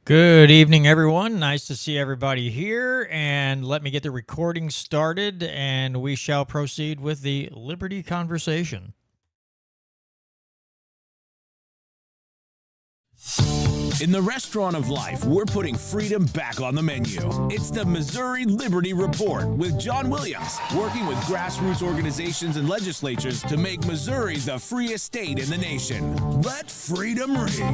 Good evening, everyone. Nice to see everybody here. And let me get the recording started, and we shall proceed with the Liberty conversation. In the restaurant of life, we're putting freedom back on the menu. It's the Missouri Liberty Report with John Williams, working with grassroots organizations and legislatures to make Missouri the freest state in the nation. Let freedom ring.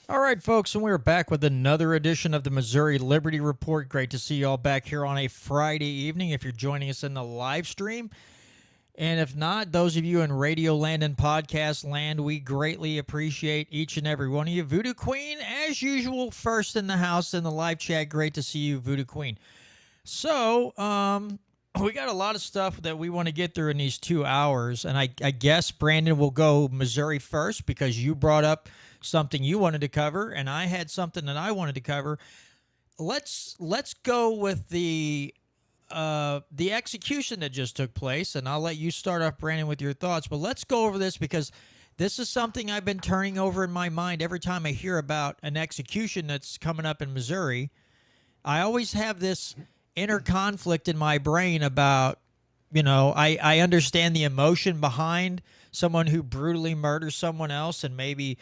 All right, folks, and we're back with another edition of the Missouri Liberty Report. Great to see you all back here on a Friday evening if you're joining us in the live stream. And if not, those of you in radio land and podcast land, we greatly appreciate each and every one of you. Voodoo Queen, as usual, first in the house in the live chat. Great to see you, Voodoo Queen. So, we got a lot of stuff that we want to get through in these 2 hours. And I guess, Brandon, will go Missouri first because you brought up something you wanted to cover, and I had something that I wanted to cover. Let's go with the execution that just took place, and I'll let you start off, Brandon, with your thoughts. But let's go over this because this is something I've been turning over in my mind every time I hear about an execution that's coming up in Missouri. I always have this inner conflict in my brain about, I understand the emotion behind someone who brutally murders someone else, and maybe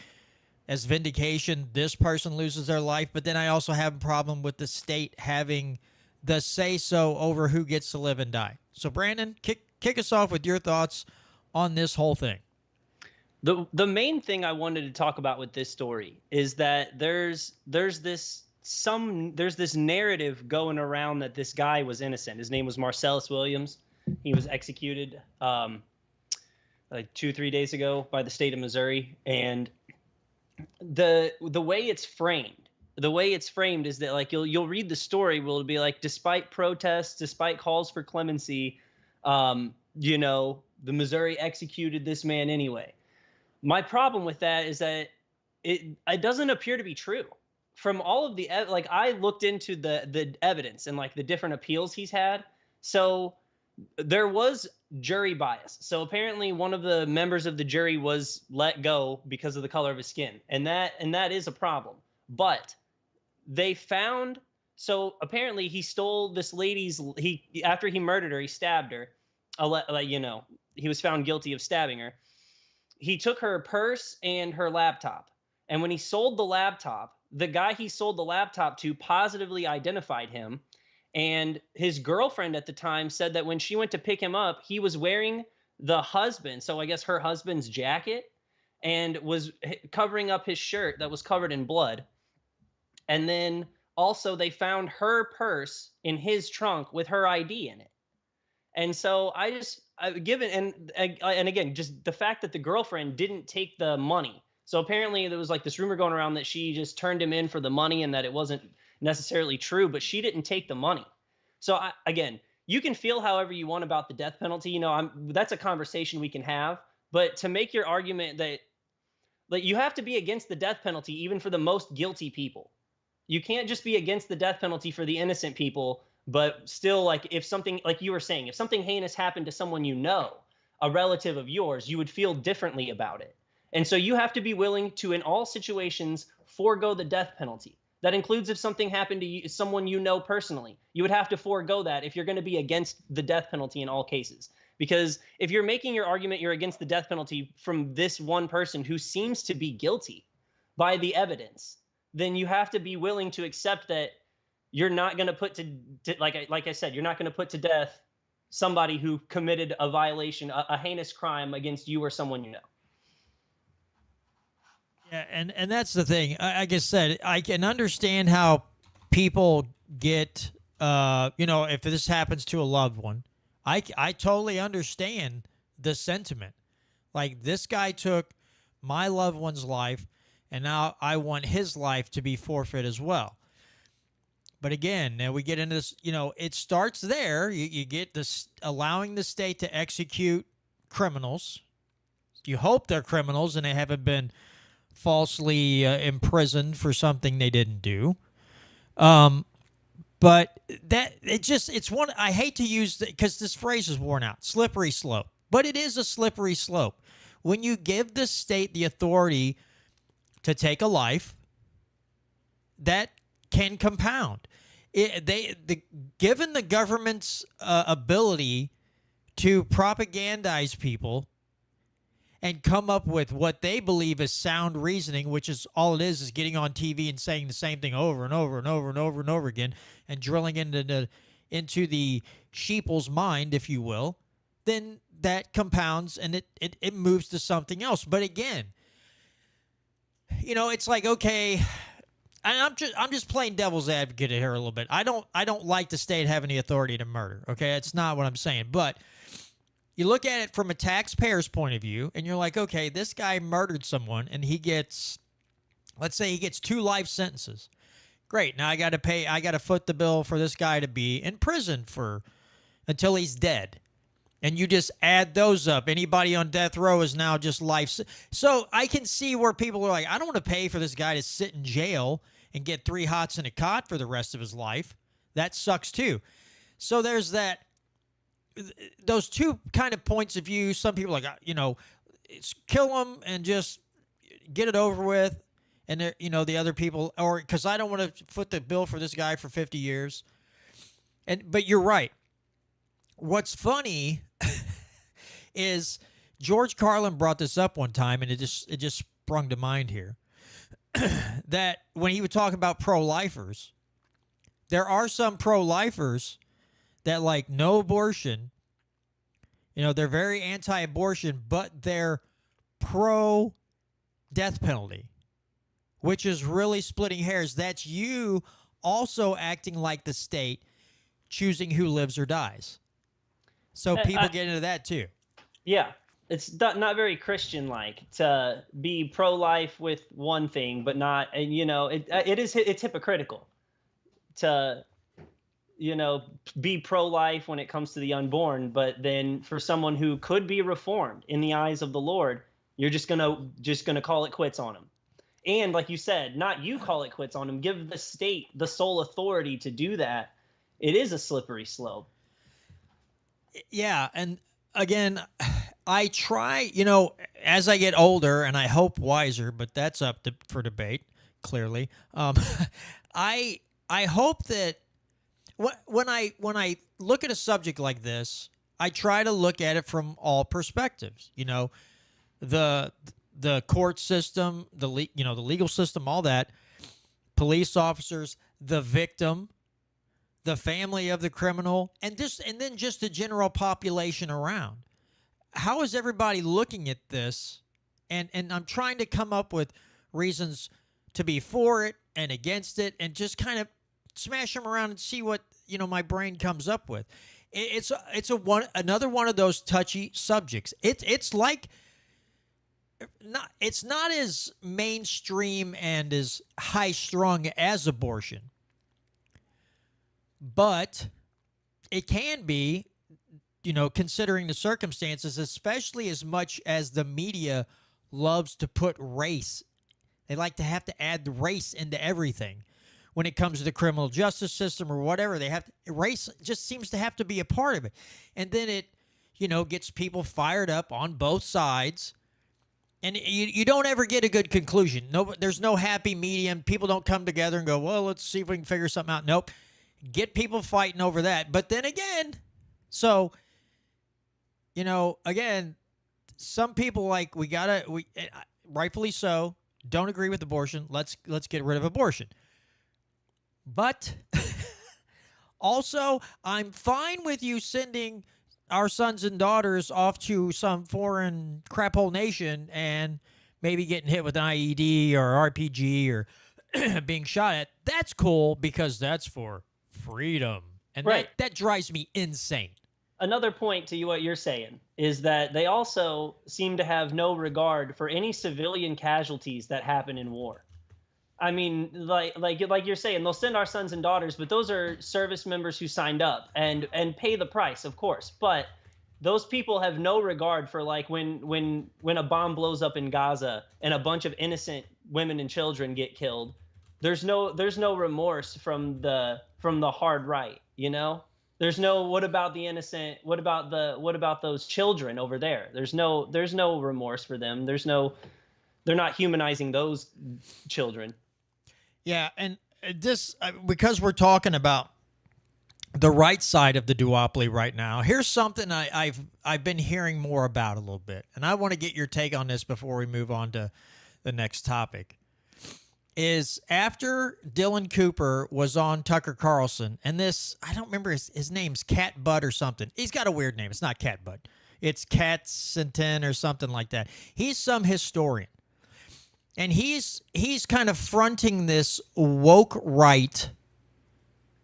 as vindication, this person loses their life. But then I also have a problem with the state having the say-so over who gets to live and die. So, Brandon, kick us off with your thoughts on this whole thing. The main thing I wanted to talk about with this story is that there's this narrative going around that this guy was innocent. His name was Marcellus Williams. He was executed like 2-3 days ago by the state of Missouri, and the way it's framed is that, like, you'll read the story, will be like, despite protests, despite calls for clemency, the Missouri executed this man anyway. My problem with that is that it doesn't appear to be true. From all of the I looked into the evidence and like the different appeals he's had. So there was jury bias. So apparently one of the members of the jury was let go because of the color of his skin, and that is a problem. But they found, so apparently he stole this lady's, after he murdered her, he stabbed her. He was found guilty of stabbing her. He took her purse and her laptop. And when he sold the laptop, the guy he sold the laptop to positively identified him. And his girlfriend at the time said that when she went to pick him up, he was wearing the husband, so I guess her husband's jacket, and was covering up his shirt that was covered in blood. And then also they found her purse in his trunk with her ID in it. And so again, just the fact that the girlfriend didn't take the money. So apparently there was like this rumor going around that she just turned him in for the money and that it wasn't necessarily true, but she didn't take the money. So again, you can feel however you want about the death penalty. That's a conversation we can have. But to make your argument that, like, you have to be against the death penalty even for the most guilty people. You can't just be against the death penalty for the innocent people, but still, like, if something, like you were saying, if something heinous happened to someone a relative of yours, you would feel differently about it. And so you have to be willing to, in all situations, forego the death penalty. That includes if something happened to someone personally. You would have to forego that if you're going to be against the death penalty in all cases. Because if you're making your argument you're against the death penalty from this one person who seems to be guilty by the evidence, then you have to be willing to accept that you're not going to put to like I said, you're not going to put to death somebody who committed a violation, a heinous crime against you or someone you know. Yeah, and that's the thing. Like I said, I can understand how people get, if this happens to a loved one, I totally understand the sentiment. Like, this guy took my loved one's life, and now I want his life to be forfeit as well. But again, now we get into this, it starts there. You get this, allowing the state to execute criminals. You hope they're criminals and they haven't been falsely imprisoned for something they didn't do. But it's one, I hate to use, because this phrase is worn out, slippery slope. But it is a slippery slope. When you give the state the authority to take a life that can compound. Given the government's ability to propagandize people and come up with what they believe is sound reasoning, which is all it is getting on TV and saying the same thing over and over and over and over and over again and drilling into the sheeple's mind, if you will, then that compounds and it moves to something else. But again, it's like, okay, and I'm just playing devil's advocate here a little bit. I don't like the state having the authority to murder. Okay, that's not what I'm saying. But you look at it from a taxpayer's point of view, and you're like, okay, this guy murdered someone, and let's say he gets 2 life sentences. Great. Now I got to foot the bill for this guy to be in prison until he's dead. And you just add those up. Anybody on death row is now just life. So I can see where people are like, I don't want to pay for this guy to sit in jail and get 3 hots in a cot for the rest of his life. That sucks too. So there's those 2 kind of points of view. Some people are like, it's kill him and just get it over with. And the other people, or because I don't want to foot the bill for this guy for 50 years. But you're right. What's funny is George Carlin brought this up one time, and it just sprung to mind here, that when he would talk about pro-lifers, there are some pro-lifers that like no abortion. They're very anti-abortion, but they're pro-death penalty, which is really splitting hairs. That's you also acting like the state, choosing who lives or dies. So people get into that too. Yeah, it's not very Christian-like to be pro-life with one thing, but not. And it's hypocritical to be pro-life when it comes to the unborn, but then for someone who could be reformed in the eyes of the Lord, you're just gonna call it quits on him. And like you said, not you call it quits on him. Give the state the sole authority to do that. It is a slippery slope. Yeah, and again, I try, as I get older, and I hope wiser, but that's up for debate, clearly. I hope that when I look at a subject like this, I try to look at it from all perspectives. The court system, the legal system, all that, police officers, the victim, the family of the criminal, and then just the general population around. How is everybody looking at this? And I'm trying to come up with reasons to be for it and against it, and just kind of smash them around and see what my brain comes up with. It's another one of those touchy subjects. It's like it's not as mainstream and as high strung as abortion. But it can be, considering the circumstances, especially as much as the media loves to put race. They like to have to add the race into everything. When it comes to the criminal justice system or whatever, race just seems to have to be a part of it. And then it, gets people fired up on both sides. And you don't ever get a good conclusion. There's no happy medium. People don't come together and go, well, let's see if we can figure something out. Nope. Get people fighting over that. But then again, again, some people rightfully so, don't agree with abortion. Let's get rid of abortion. But also, I'm fine with you sending our sons and daughters off to some foreign crap hole nation and maybe getting hit with an IED or RPG or being shot at. That's cool because that's for freedom. And right. that drives me insane. Another point to what you're saying is that they also seem to have no regard for any civilian casualties that happen in war. I mean, like you're saying, they'll send our sons and daughters, but those are service members who signed up and pay the price, of course. But those people have no regard for when a bomb blows up in Gaza and a bunch of innocent women and children get killed. There's no remorse from the hard right, There's no what about the innocent? What about those children over there? There's no remorse for them. There's no they're not humanizing those children. Yeah, and this because we're talking about the right side of the duopoly right now. Here's something I've been hearing more about a little bit, and I want to get your take on this before we move on to the next topic. Is after Dylan Cooper was on Tucker Carlson, and this, I don't remember his name's Cat Butt or something. He's got a weird name. It's not Cat Butt. It's Katzenton or something like that. He's some historian. And he's kind of fronting this woke right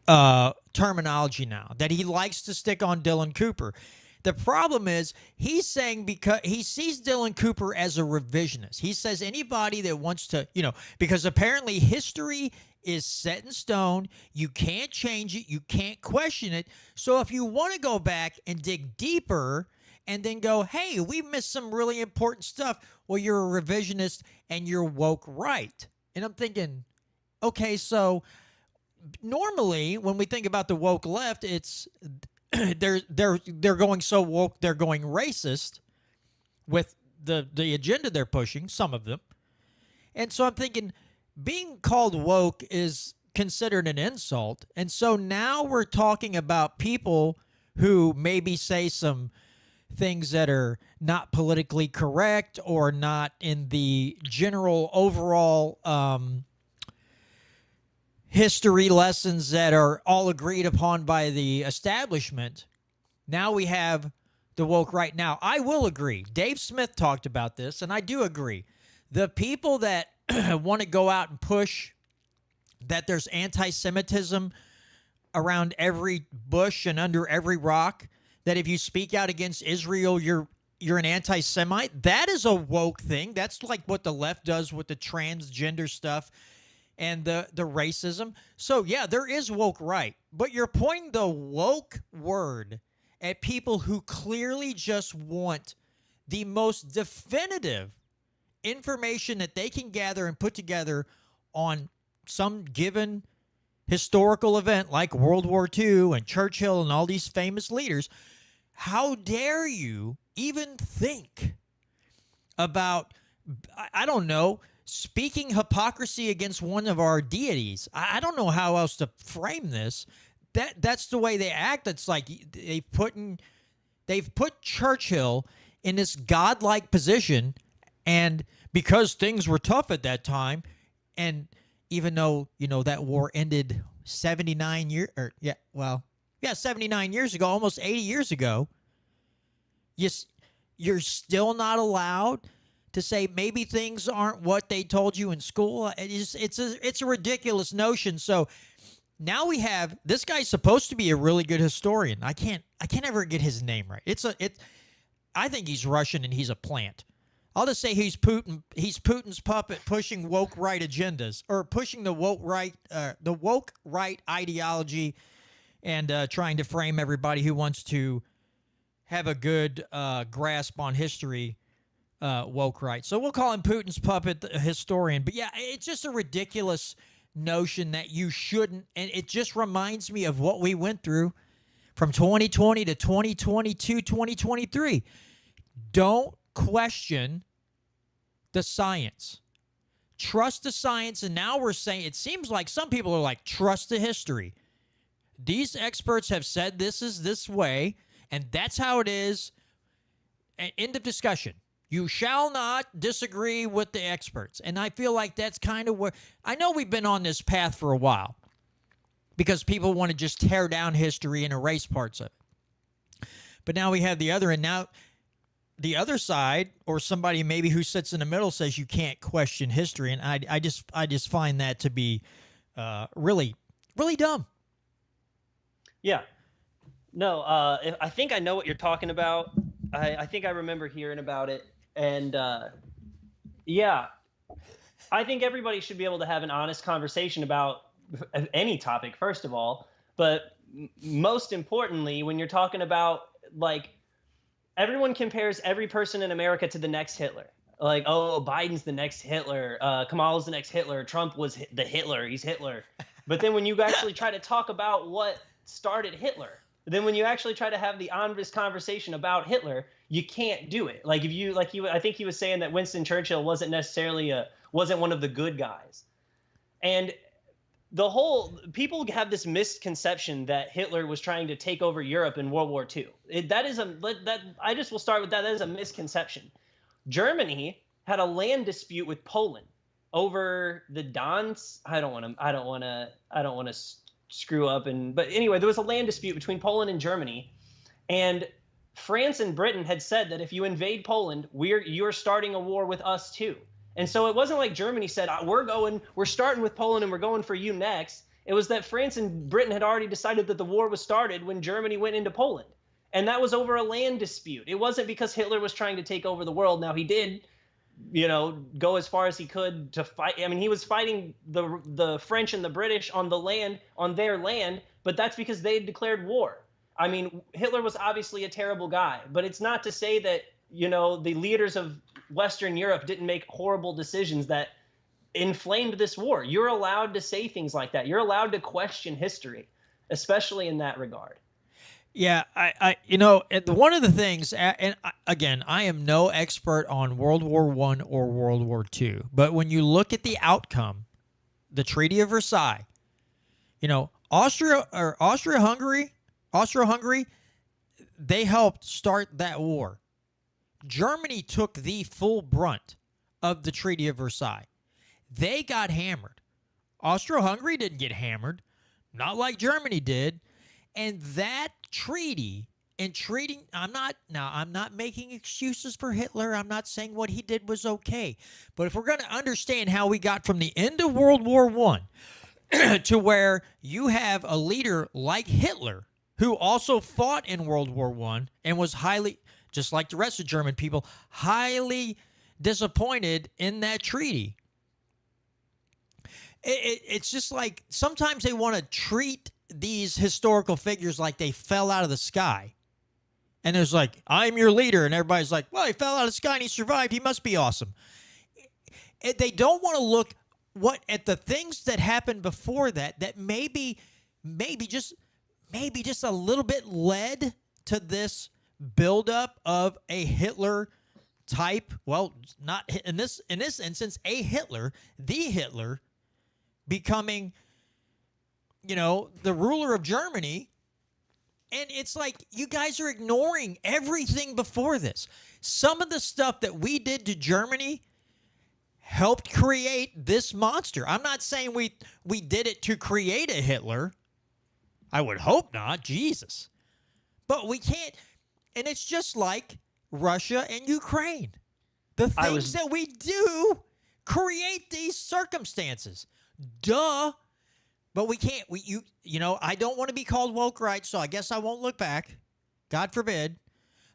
terminology now that he likes to stick on Dylan Cooper. The problem is he's saying because he sees Dylan Cooper as a revisionist. He says anybody that wants to, because apparently history is set in stone. You can't change it. You can't question it. So if you want to go back and dig deeper and then go, hey, we missed some really important stuff, well, you're a revisionist and you're woke right. And I'm thinking, okay, so normally when we think about the woke left, it's they're going so woke, they're going racist with the agenda they're pushing, some of them. And so I'm thinking being called woke is considered an insult. And so now we're talking about people who maybe say some things that are not politically correct or not in the general overall history lessons that are all agreed upon by the establishment. Now we have the woke right. Now, I will agree. Dave Smith talked about this, and I do agree. The people that want to go out and push that there's anti-Semitism around every bush and under every rock, that if you speak out against Israel, you're an anti-Semite, that is a woke thing. That's like what the left does with the transgender stuff and the racism. So, yeah, there is woke right. But you're pointing the woke word at people who clearly just want the most definitive information that they can gather and put together on some given historical event like World War II and Churchill and all these famous leaders. How dare you even think about, I don't know, speaking hypocrisy against one of our deities? I don't know how else to frame this. That's the way they act. It's like they've put Churchill in this godlike position, and because things were tough at that time, and even though that war ended 79 years, 79 years ago, almost 80 years ago, you're still not allowed to say maybe things aren't what they told you in school. It's a ridiculous notion. So now we have this guy's supposed to be a really good historian. I can't ever get his name right. I think he's Russian and he's a plant. I'll just say he's Putin. He's Putin's puppet pushing woke right agendas, or pushing the woke right ideology, and trying to frame everybody who wants to have a good grasp on history woke right. So we'll call him Putin's puppet, the historian. But yeah, it's just a ridiculous notion that you shouldn't, and it just reminds me of what we went through from 2020 to 2022, 2023. Don't question the science. Trust the science. And now we're saying, it seems like some people are like, trust the history. These experts have said this is this way, and that's how it is. End of discussion. You shall not disagree with the experts. And I feel like that's kind of where, I know we've been on this path for a while because people want to just tear down history and erase parts of it. But now we have the other, and now the other side, or somebody maybe who sits in the middle, says you can't question history. And I just find that to be really, really dumb. Yeah. No, I think I know what you're talking about. I think I remember hearing about it. And yeah, I think everybody should be able to have an honest conversation about any topic, first of all. But most importantly, when you're talking about, like, everyone compares every person in America to the next Hitler. Like, oh, Biden's the next Hitler. Kamala's the next Hitler. Trump was the Hitler. He's Hitler. But then when you actually try to talk about what started Hitler, then when you actually try to have the honest conversation about Hitler, you can't do it. Like if you like he I think he was saying that Winston Churchill wasn't necessarily wasn't one of the good guys. And the whole people have this misconception that Hitler was trying to take over Europe in World War II. That I just will start with that. That is a misconception. Germany had a land dispute with Poland over the Dons. I don't want to screw up. But anyway, there was a land dispute between Poland and Germany, and France and Britain had said that if you invade Poland, you're starting a war with us too. And so it wasn't like Germany said, we're starting with Poland and we're going for you next. It was that France and Britain had already decided that the war was started when Germany went into Poland. And that was over a land dispute. It wasn't because Hitler was trying to take over the world. Now he did, go as far as he could to fight. I mean, he was fighting the French and the British on their land, but that's because they had declared war. I mean, Hitler was obviously a terrible guy, but it's not to say that, the leaders of Western Europe didn't make horrible decisions that inflamed this war. You're allowed to say things like that. You're allowed to question history, especially in that regard. Yeah, one of the things, and again, I am no expert on World War I or World War II, but when you look at the outcome, the Treaty of Versailles, Austria-Hungary, they helped start that war. Germany took the full brunt of the Treaty of Versailles. They got hammered. Austria-Hungary didn't get hammered, not like Germany did. And that treaty I'm not making excuses for Hitler. I'm not saying what he did was okay. But if we're going to understand how we got from the end of World War I to where you have a leader like Hitler, who also fought in World War I and was highly, just like the rest of German people, highly disappointed in that treaty. It's just like sometimes they want to treat these historical figures like they fell out of the sky. And there's like, I'm your leader. And everybody's like, well, he fell out of the sky and he survived. He must be awesome. They don't want to look at the things that happened before that maybe just a little bit led to this buildup of a Hitler type. Well, not in this instance, a Hitler, the Hitler, becoming, the ruler of Germany. And it's like you guys are ignoring everything before this. Some of the stuff that we did to Germany helped create this monster. I'm not saying we did it to create a Hitler. I would hope not. Jesus. But we can't. And it's just like Russia and Ukraine. The things that we do create these circumstances. Duh. But we can't. I don't want to be called woke right, so I guess I won't look back. God forbid.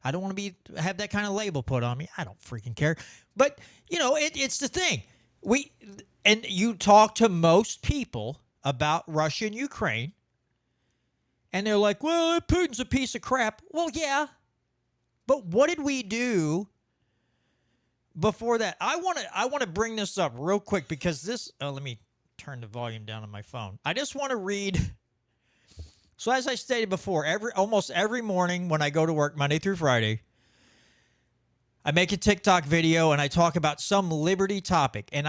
I don't want to have that kind of label put on me. I don't freaking care. But, it's the thing. And you talk to most people about Russia and Ukraine, and they're like, well, Putin's a piece of crap. Well, yeah. But what did we do before that? I want to bring this up real quick because this. Let me turn the volume down on my phone. I just want to read. So as I stated before, almost every morning when I go to work, Monday through Friday, I make a TikTok video and I talk about some liberty topic. And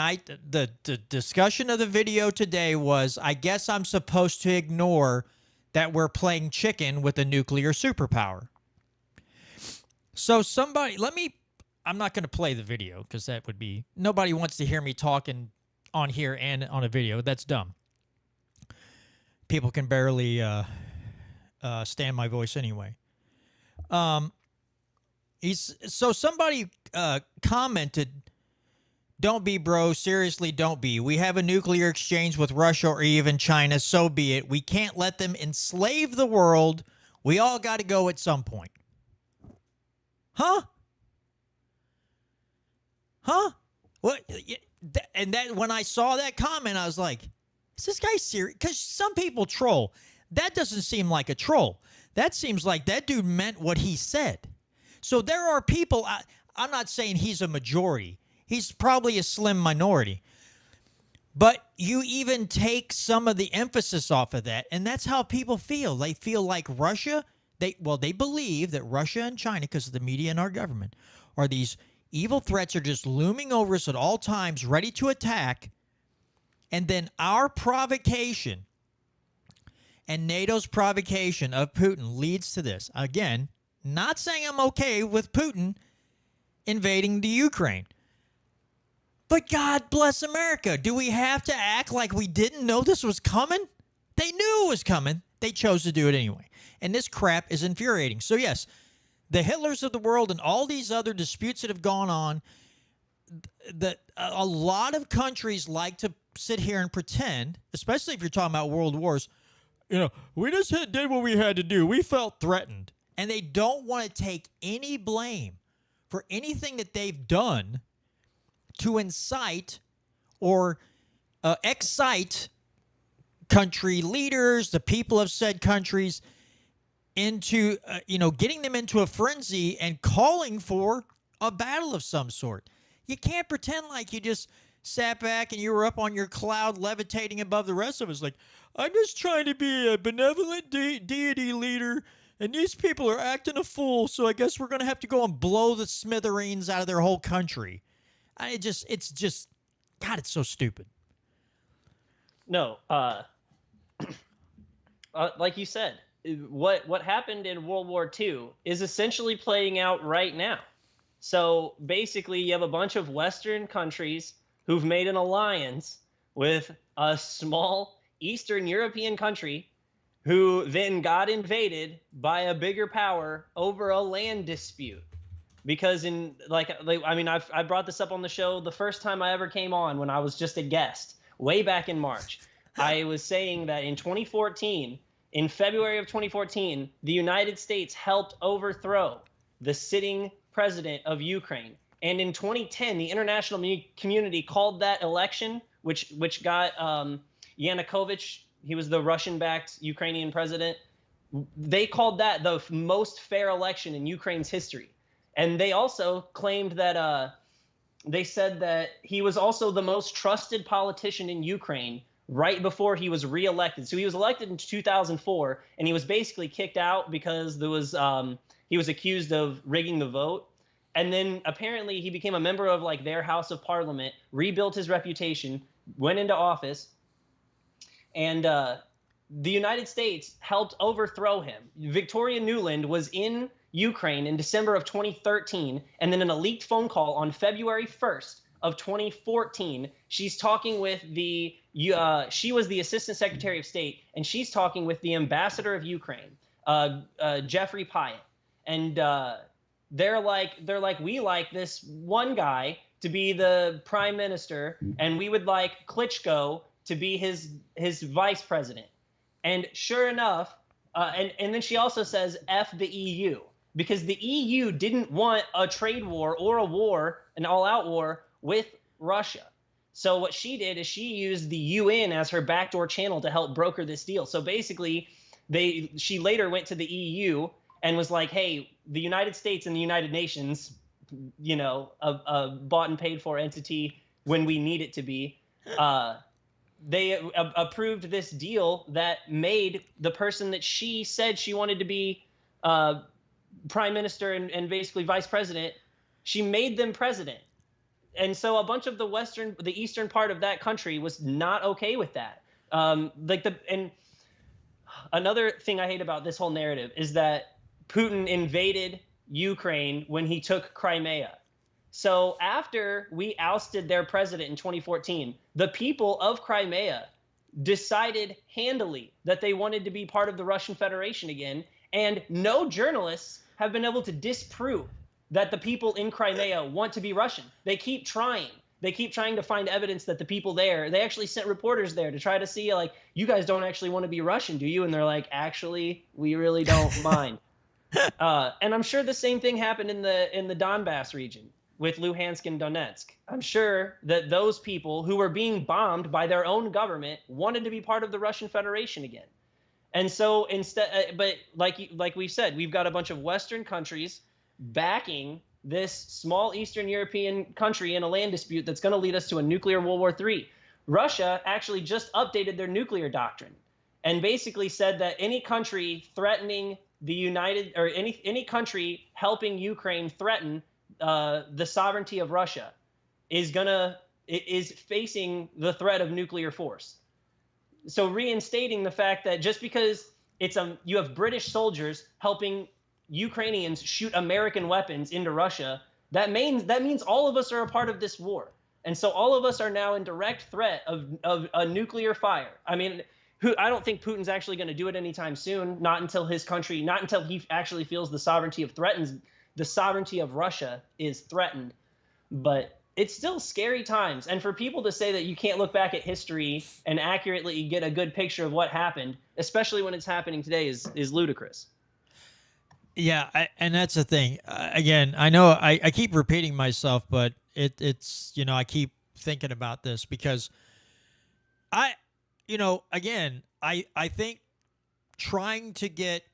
the discussion of the video today was, I guess I'm supposed to ignore that we're playing chicken with a nuclear superpower. So I'm not going to play the video because that would be, nobody wants to hear me talking on here and on a video. That's dumb. People can barely stand my voice anyway. So somebody commented, don't be, bro. Seriously, don't be. We have a nuclear exchange with Russia or even China. So be it. We can't let them enslave the world. We all got to go at some point. Huh? What? And that when I saw that comment, I was like, is this guy serious? Because some people troll. That doesn't seem like a troll. That seems like that dude meant what he said. So there are people, I'm not saying he's a majority. He's probably a slim minority. But you even take some of the emphasis off of that, and that's how people feel. They feel like Russia, They believe that Russia and China, because of the media and our government, are these evil threats are just looming over us at all times, ready to attack. And then our provocation and NATO's provocation of Putin leads to this. Again, not saying I'm okay with Putin invading the Ukraine. But God bless America. Do we have to act like we didn't know this was coming? They knew it was coming. They chose to do it anyway. And this crap is infuriating. So yes, the Hitlers of the world and all these other disputes that have gone on, that a lot of countries like to sit here and pretend, especially if you're talking about world wars, we just did what we had to do. We felt threatened. And they don't want to take any blame for anything that they've done to incite or excite country leaders, the people of said countries, into getting them into a frenzy and calling for a battle of some sort. You can't pretend like you just sat back and you were up on your cloud levitating above the rest of us. Like, I'm just trying to be a benevolent deity leader, and these people are acting a fool, so I guess we're going to have to go and blow the smithereens out of their whole country. It's just, God, it's so stupid. No, like you said, what happened in World War II is essentially playing out right now. So basically, you have a bunch of Western countries who've made an alliance with a small Eastern European country who then got invaded by a bigger power over a land dispute. Because I brought this up on the show the first time I ever came on when I was just a guest way back in March. I was saying that in 2014, in February of 2014, the United States helped overthrow the sitting president of Ukraine. And in 2010, the international community called that election, which got Yanukovych, he was the Russian-backed Ukrainian president. They called that the most fair election in Ukraine's history. And they also claimed that they said that he was also the most trusted politician in Ukraine right before he was reelected. So he was elected in 2004, and he was basically kicked out because he was accused of rigging the vote. And then apparently he became a member of their House of Parliament, rebuilt his reputation, went into office, and the United States helped overthrow him. Victoria Nuland was in Ukraine in December of 2013, and then in a leaked phone call on February 1st of 2014, she's talking with she was the Assistant Secretary of State, and she's talking with the Ambassador of Ukraine, Jeffrey Pyatt. And they're like, we like this one guy to be the prime minister, and we would like Klitschko to be his vice president. And sure enough, and then she also says, F the EU, because the EU didn't want a trade war or a war, an all-out war with Russia. So what she did is she used the UN as her backdoor channel to help broker this deal. So basically, she later went to the EU and was like, hey, the United States and the United Nations, a bought and paid for entity when we need it to be, they approved this deal that made the person that she said she wanted to be prime minister and basically vice president, she made them president. And so a bunch of the eastern part of that country was not okay with that. And another thing I hate about this whole narrative is that Putin invaded Ukraine when he took Crimea. So after we ousted their president in 2014, the people of Crimea decided handily that they wanted to be part of the Russian Federation again, and no journalists have been able to disprove that the people in Crimea want to be Russian. They keep trying. They keep trying to find evidence that the people there, they actually sent reporters there to try to see, you guys don't actually want to be Russian, do you? And they're like, actually, we really don't mind. And I'm sure the same thing happened in the Donbass region with Luhansk and Donetsk. I'm sure that those people who were being bombed by their own government wanted to be part of the Russian Federation again. And so instead, but like we said, we've got a bunch of Western countries backing this small Eastern European country in a land dispute that's going to lead us to a nuclear World War III. Russia actually just updated their nuclear doctrine and basically said that any country threatening the United or any country helping Ukraine threaten the sovereignty of Russia is facing the threat of nuclear force. So reinstating the fact that just because you have British soldiers helping Ukrainians shoot American weapons into Russia, that means all of us are a part of this war. And so all of us are now in direct threat of a nuclear fire. I mean, I don't think Putin's actually going to do it anytime soon, not until he actually feels the sovereignty of Russia is threatened. But it's still scary times. And for people to say that you can't look back at history and accurately get a good picture of what happened, especially when it's happening today, is ludicrous. Yeah, and that's the thing. Again, I know I keep repeating myself, but it's I keep thinking about this because again, I think trying to get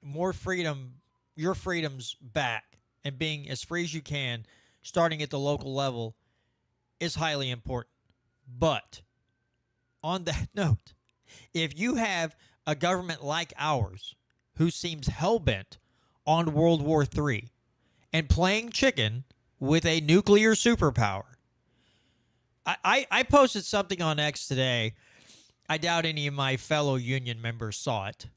more freedom, your freedoms back, and being as free as you can, starting at the local level, is highly important. But on that note, if you have a government like ours who seems hell-bent on World War III and playing chicken with a nuclear superpower, I posted something on X today. I doubt any of my fellow union members saw it.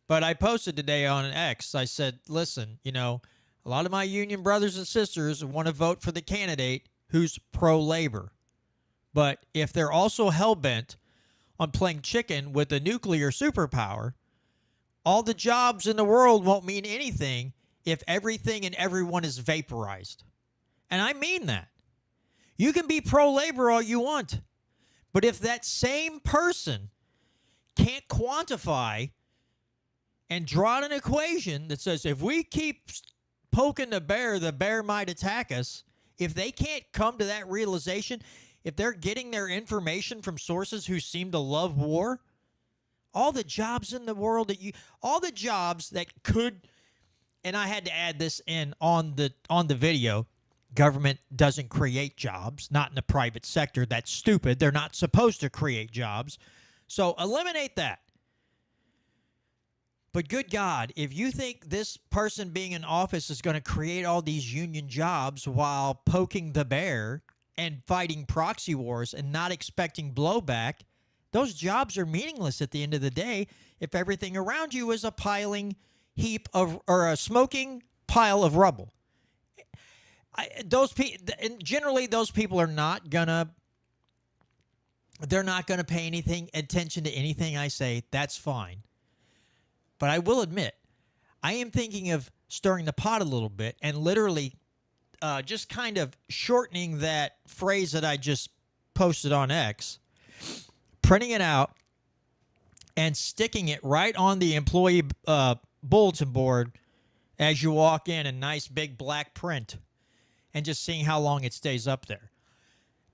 But I posted today on X, I said, listen, a lot of my union brothers and sisters want to vote for the candidate who's pro-labor. But if they're also hell-bent on playing chicken with a nuclear superpower, all the jobs in the world won't mean anything if everything and everyone is vaporized. And I mean that. You can be pro-labor all you want, but if that same person can't quantify and draw out an equation that says if we keep poking the bear might attack us, if they can't come to that realization, if they're getting their information from sources who seem to love war, all the jobs in the world all the jobs that could, and I had to add this in on the video, government doesn't create jobs, not in the private sector. That's stupid. They're not supposed to create jobs. So eliminate that. But good God, if you think this person being in office is going to create all these union jobs while poking the bear and fighting proxy wars and not expecting blowback, those jobs are meaningless at the end of the day if everything around you is a smoking pile of rubble. Generally, those people are not gonna. They're not gonna pay attention to anything I say. That's fine. But I will admit, I am thinking of stirring the pot a little bit and literally just kind of shortening that phrase that I just posted on X, printing it out, and sticking it right on the employee bulletin board as you walk in nice big black print, and just seeing how long it stays up there.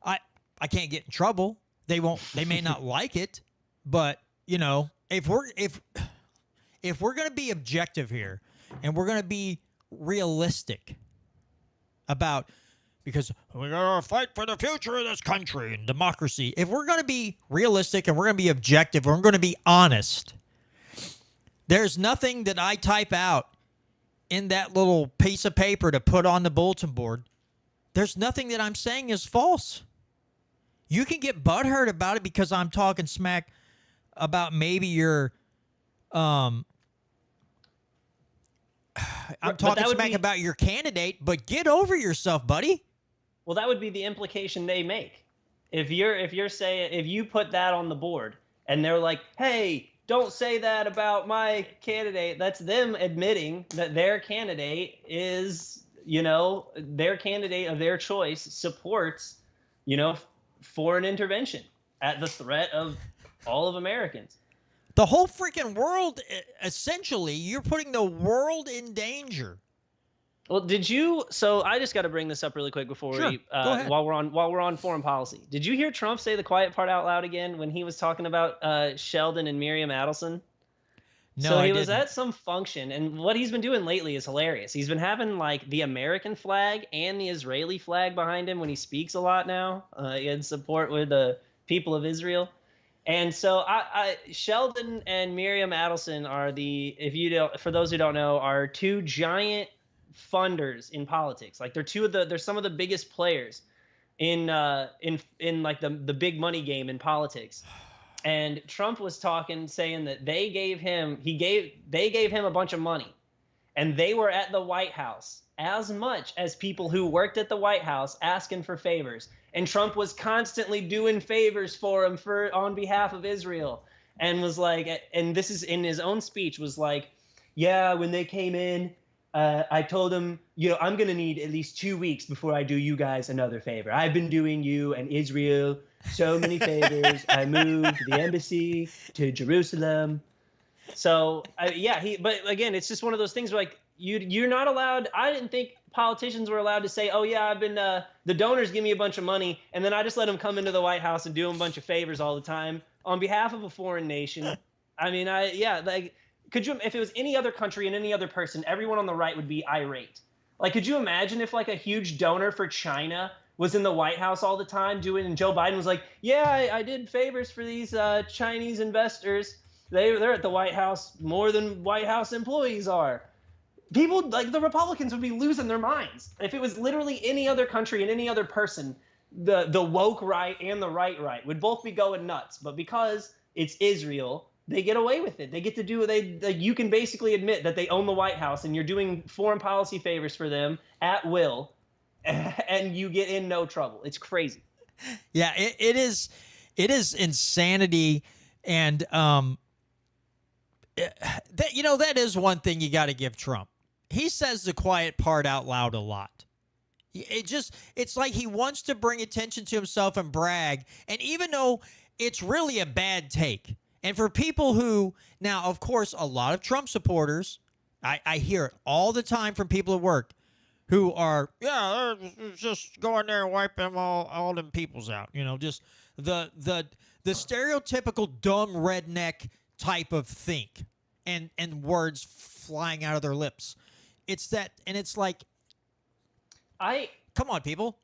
I can't get in trouble. They may not like it, but if we're going to be objective here and we're going to be realistic about, because we're going to fight for the future of this country and democracy. If we're going to be realistic and we're going to be objective and we're going to be honest, there's nothing that I type out in that little piece of paper to put on the bulletin board. There's nothing that I'm saying is false. You can get butthurt about it because I'm talking smack about maybe your I'm talking smack about your candidate, but get over yourself, buddy. Well, that would be the implication they make. If you put that on the board and they're like, "Hey, don't say that about my candidate," that's them admitting that their candidate is, their candidate of their choice supports, foreign intervention at the threat of all of Americans. The whole freaking world, essentially, you're putting the world in danger. Well, so I just got to bring this up really quick before Sure. Go ahead. while we're on foreign policy. Did you hear Trump say the quiet part out loud again when he was talking about Sheldon and Miriam Adelson? No, so I he was didn't. at some function, and what he's been doing lately is hilarious. He's been having like the American flag and the Israeli flag behind him when he speaks a lot now in support with the people of Israel. And so Sheldon and Miriam Adelson are for those who don't know, are two giant funders in politics. Like they're some of the biggest players in like the big money game in politics. And Trump was saying that they gave him a bunch of money, and they were at the White House as much as people who worked at the White House asking for favors. And Trump was constantly doing favors for him on behalf of Israel, and was like, and this is in his own speech, was like, yeah, when they came in, I told them, I'm going to need at least 2 weeks before I do you guys another favor. I've been doing you and Israel so many favors. I moved the embassy to Jerusalem. So, but again, it's just one of those things where, like, you're not allowed. I didn't think politicians were allowed to say, oh, yeah, I've been the donors give me a bunch of money, and then I just let them come into the White House and do them a bunch of favors all the time on behalf of a foreign nation. I mean, could you, if it was any other country and any other person, everyone on the right would be irate. Like, could you imagine if like a huge donor for China was in the White House all the time and Joe Biden was like, yeah, I did favors for these Chinese investors. They're at the White House more than White House employees are. People, like, the Republicans would be losing their minds. If it was literally any other country and any other person, the woke right and the right would both be going nuts. But because it's Israel, they get away with it. They get to do you can basically admit that they own the White House and you're doing foreign policy favors for them at will, and you get in no trouble. It's crazy. Yeah, it is insanity. And that is one thing you got to give Trump. He says the quiet part out loud a lot. It's like he wants to bring attention to himself and brag. And even though it's really a bad take, and for people who, now, of course, a lot of Trump supporters, I hear it all the time from people at work who are, just go in there and wipe them all them peoples out. Just the stereotypical dumb redneck type of think and words flying out of their lips. It's that, and it's like, come on, people.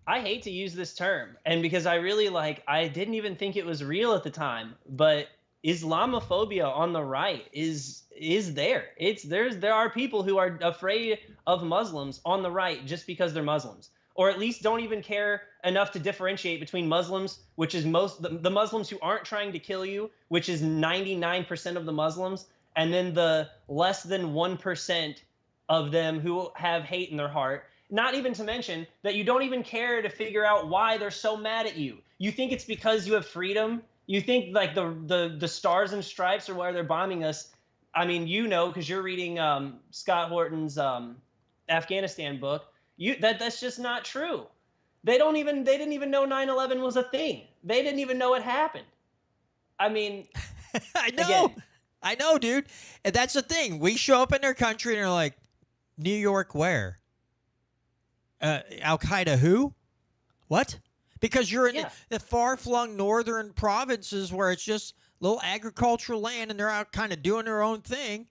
I hate to use this term, and because I didn't even think it was real at the time, but Islamophobia on the right is there. There are people who are afraid of Muslims on the right just because they're Muslims, or at least don't even care enough to differentiate between Muslims, which is the Muslims who aren't trying to kill you, which is 99% of the Muslims, and then the less than 1% of them who have hate in their heart. Not even to mention that you don't even care to figure out why they're so mad at you. You think it's because you have freedom. You think like the stars and stripes are why they're bombing us. I mean, because you're reading Scott Horton's Afghanistan book. That's just not true. They didn't even know 9/11 was a thing. They didn't even know it happened. I mean, I know, dude. And that's the thing. We show up in their country and they're like, New York, where? Al Qaeda who? What? Because you're in the far-flung northern provinces where it's just little agricultural land and they're out kind of doing their own thing.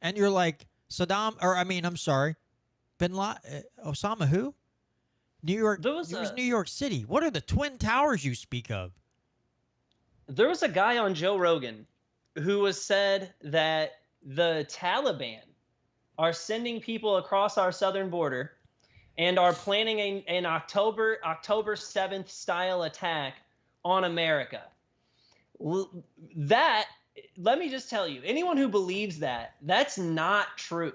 And you're like, Bin Laden, Osama who? New York. It was New York City. What are the Twin Towers you speak of? There was a guy on Joe Rogan who said that the Taliban are sending people across our southern border and are planning an October 7th style attack on America. That, let me just tell you, anyone who believes that's not true.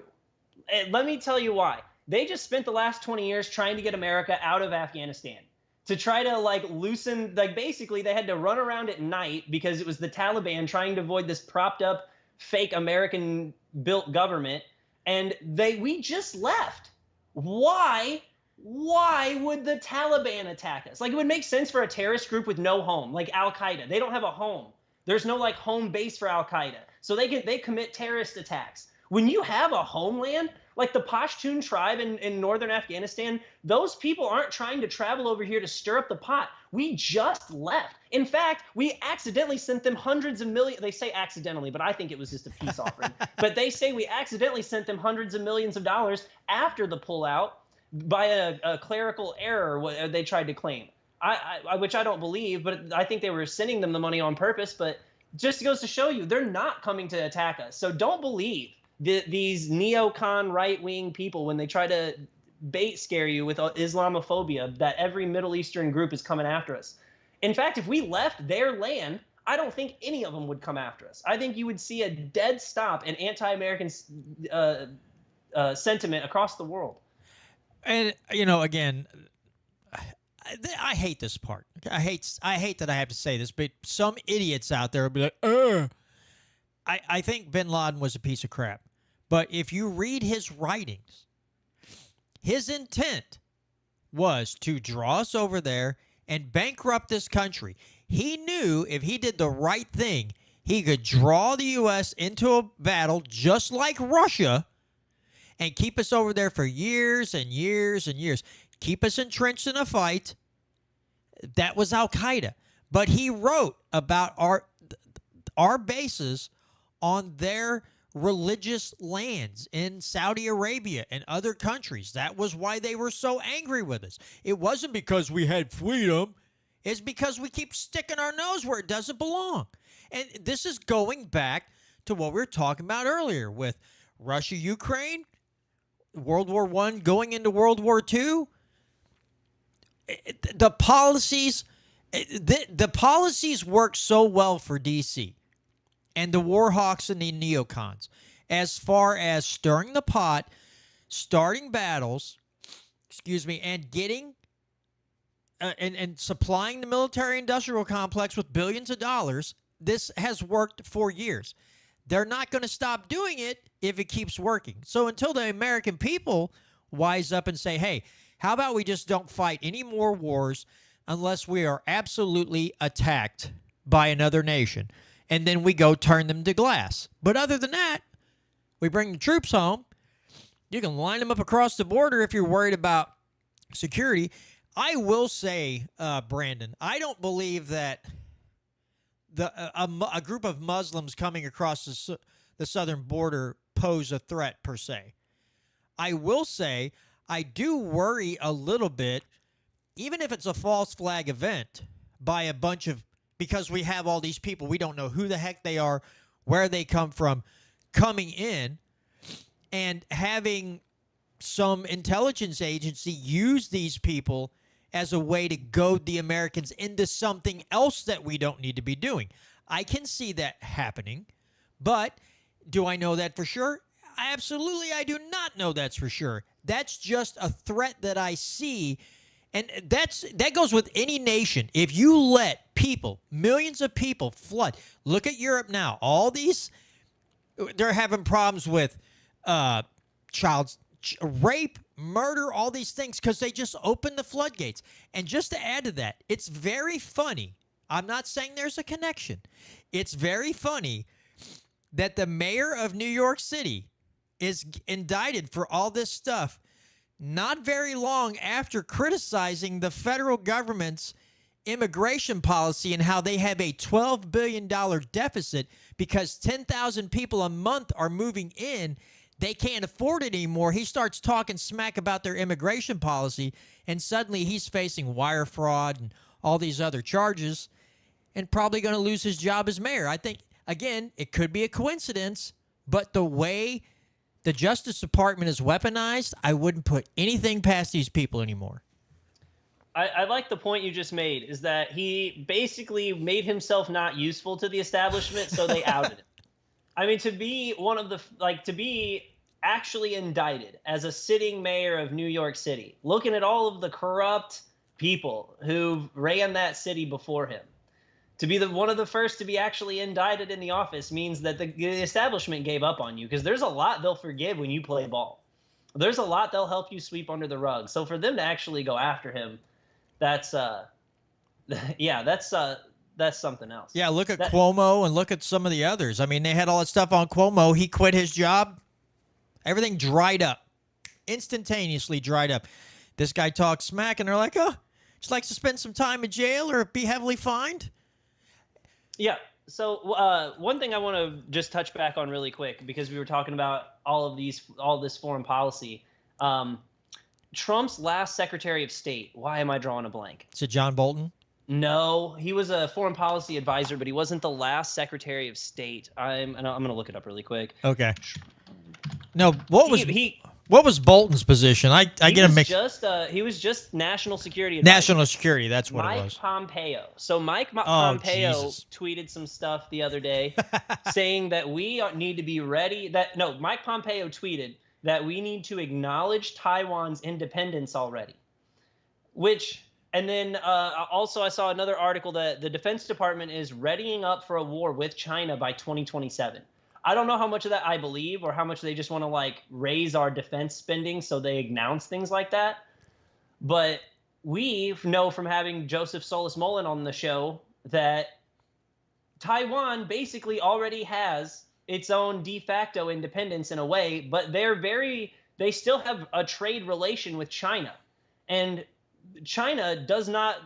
And let me tell you why. They just spent the last 20 years trying to get America out of Afghanistan, to try to loosen, basically they had to run around at night because it was the Taliban trying to avoid this propped up fake American built government. And we just left. Why would the Taliban attack us? It would make sense for a terrorist group with no home, like Al Qaeda. They don't have a home. There's no home base for Al Qaeda. So they commit terrorist attacks. When you have a homeland, like the Pashtun tribe in northern Afghanistan, those people aren't trying to travel over here to stir up the pot. We just left. In fact, we accidentally sent them hundreds of millions. They say accidentally, but I think it was just a peace offering. But they say we accidentally sent them hundreds of millions of dollars after the pullout by a clerical error, what they tried to claim. which I don't believe, but I think they were sending them the money on purpose. But just goes to show you they're not coming to attack us. So don't believe these neocon right-wing people when they try to bait scare you with Islamophobia that every Middle Eastern group is coming after us. In fact, if we left their land, I don't think any of them would come after us. I think you would see a dead stop in anti-American sentiment across the world. And, again, I hate this part. I hate that I have to say this, but some idiots out there will be like, ugh. I think bin Laden was a piece of crap. But if you read his writings, his intent was to draw us over there and bankrupt this country. He knew if he did the right thing, he could draw the U.S. into a battle just like Russia and keep us over there for years and years and years. Keep us entrenched in a fight. That was Al-Qaeda. But he wrote about our bases on their religious lands in Saudi Arabia and other countries. That was why they were so angry with us. It wasn't because we had freedom. It's because we keep sticking our nose where it doesn't belong. And this is going back to what we were talking about earlier with Russia, Ukraine, World War I going into World War II. The policies work so well for D.C. and the war hawks and the neocons as far as stirring the pot, starting battles, and getting and supplying the military-industrial complex with billions of dollars. This has worked for years. They're not going to stop doing it if it keeps working. So until the American people wise up and say, hey, how about we just don't fight any more wars unless we are absolutely attacked by another nation, and then we go turn them to glass. But other than that, we bring the troops home. You can line them up across the border if you're worried about security. I will say, Brandon, I don't believe that a group of Muslims coming across the southern border pose a threat per se. I will say I do worry a little bit, even if it's a false flag event, by a bunch of, because we have all these people, we don't know who the heck they are, where they come from, coming in and having some intelligence agency use these people as a way to goad the Americans into something else that we don't need to be doing. I can see that happening, but do I know that for sure? Absolutely, I do not know that's for sure. That's just a threat that I see, and that goes with any nation. If you let people, millions of people flood, look at Europe now. All these, they're having problems with child rape, murder, all these things because they just opened the floodgates. And just to add to that, it's very funny. I'm not saying there's a connection. It's very funny that the mayor of New York City is indicted for all this stuff not very long after criticizing the federal government's immigration policy and how they have a $12 billion deficit because 10,000 people a month are moving in. They can't afford it anymore. He starts talking smack about their immigration policy, and suddenly he's facing wire fraud and all these other charges and probably going to lose his job as mayor. I think, again, it could be a coincidence, but the way the Justice Department is weaponized, I wouldn't put anything past these people anymore. I like the point you just made, is that he basically made himself not useful to the establishment, so they outed him. I mean, to be to be actually indicted as a sitting mayor of New York City, looking at all of the corrupt people who ran that city before him, to be one of the first to be actually indicted in the office means that the establishment gave up on you, because there's a lot they'll forgive when you play ball. There's a lot they'll help you sweep under the rug. So for them to actually go after him, that's something else. Yeah, look at Cuomo and look at some of the others. I mean, they had all that stuff on Cuomo. He quit his job. Everything dried up, instantaneously dried up. This guy talks smack, and they're like, oh, just likes to spend some time in jail or be heavily fined. Yeah. So one thing I want to just touch back on really quick, because we were talking about all this foreign policy. Trump's last Secretary of State. Why am I drawing a blank? Is it John Bolton? No, he was a foreign policy advisor, but he wasn't the last Secretary of State. I'm going to look it up really quick. Okay. No, what was he what was Bolton's position? I get a mix. He was just national security advisor. National security. That's what it was. Mike Pompeo. So Pompeo Jesus. tweeted some stuff the other day saying that we need to be ready. Mike Pompeo tweeted that we need to acknowledge Taiwan's independence already. And then also I saw another article that the Defense Department is readying up for a war with China by 2027. I don't know how much of that I believe or how much they just want to raise our defense spending so they announce things like that. But we know from having Joseph Solis-Mullen on the show that Taiwan basically already has its own de facto independence in a way, but they still have a trade relation with China. And China does not,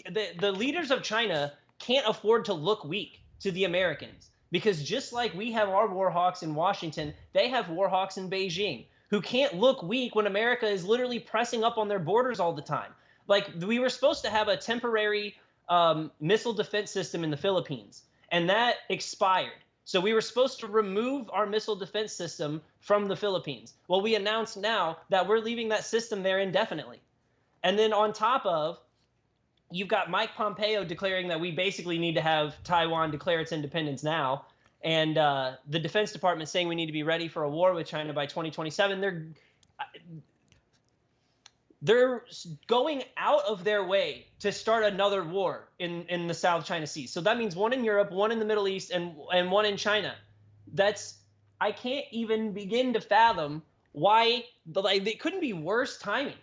the leaders of China can't afford to look weak to the Americans. Because just like we have our war hawks in Washington, they have war hawks in Beijing who can't look weak when America is literally pressing up on their borders all the time. We were supposed to have a temporary missile defense system in the Philippines, and that expired. So we were supposed to remove our missile defense system from the Philippines. Well, we announced now that we're leaving that system there indefinitely. And then on top of, you've got Mike Pompeo declaring that we basically need to have Taiwan declare its independence now. And the Defense Department saying we need to be ready for a war with China by 2027. They're going out of their way to start another war in the South China Sea. So that means one in Europe, one in the Middle East, and one in China. I can't even begin to fathom why it couldn't be worse timing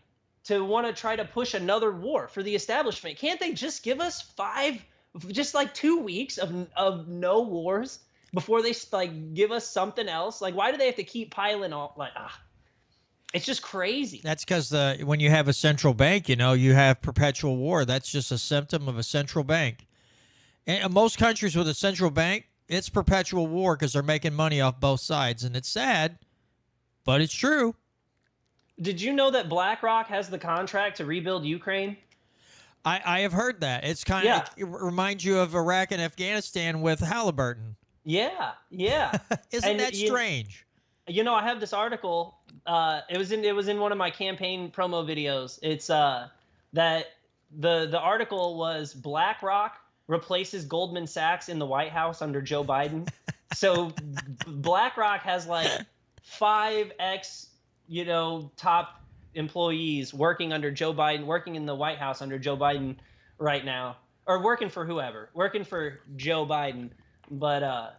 to want to try to push another war for the establishment. Can't they just give us 2 weeks of no wars before they give us something else? Why do they have to keep piling on? It's just crazy. That's because when you have a central bank, you have perpetual war. That's just a symptom of a central bank. And most countries with a central bank, it's perpetual war because they're making money off both sides. And it's sad, but it's true. Did you know that BlackRock has the contract to rebuild Ukraine? I have heard that. It's kind of it reminds you of Iraq and Afghanistan with Halliburton. Yeah. Isn't that strange? I have this article. It was in one of my campaign promo videos. It's that the article was BlackRock replaces Goldman Sachs in the White House under Joe Biden. So BlackRock has 5x top employees working under Joe Biden, working in the White House under Joe Biden right now, or working for Joe Biden. But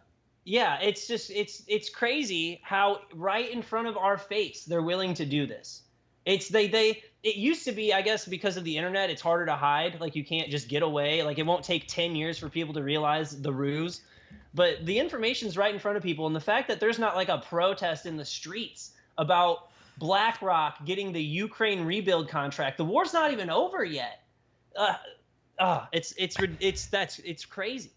it's crazy how right in front of our face they're willing to do this. It used to be, I guess, because of the internet, it's harder to hide. You can't just get away. It won't take 10 years for people to realize the ruse. But the information's right in front of people, and the fact that there's not a protest in the streets about BlackRock getting the Ukraine rebuild contract. The war's not even over yet. It's crazy.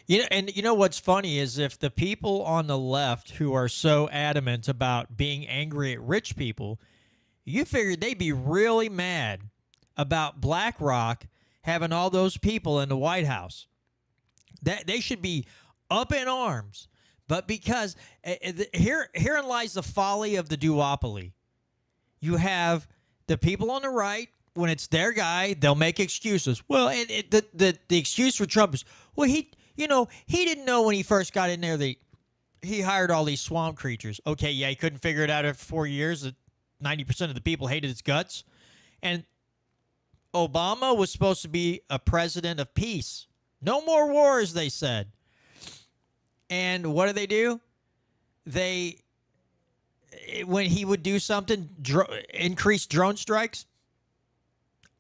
And what's funny is if the people on the left who are so adamant about being angry at rich people, you figured they'd be really mad about BlackRock having all those people in the White House. That they should be up in arms. But because herein lies the folly of the duopoly. You have the people on the right, when it's their guy, they'll make excuses. Well, the excuse for Trump is, well, he didn't know when he first got in there that he hired all these swamp creatures. Okay, yeah, he couldn't figure it out after 4 years that 90% of the people hated his guts. And Obama was supposed to be a president of peace. No more wars, they said. And what do? When he would do something, increase drone strikes,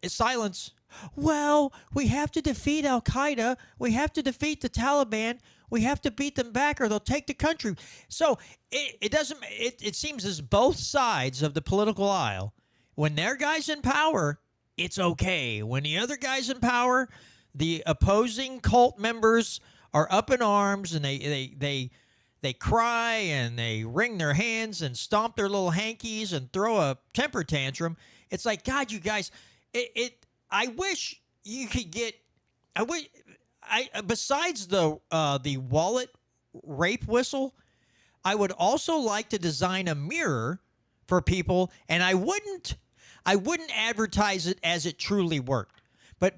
it's silence. Well, we have to defeat Al-Qaeda. We have to defeat the Taliban. We have to beat them back or they'll take the country. So it seems as both sides of the political aisle, when their guy's in power, it's okay. When the other guy's in power, the opposing cult members are up in arms and they cry and they wring their hands and stomp their little hankies and throw a temper tantrum. It's like, God, you guys, I wish you could get, besides the wallet rape whistle, I would also like to design a mirror for people, and I wouldn't advertise it as it truly worked. But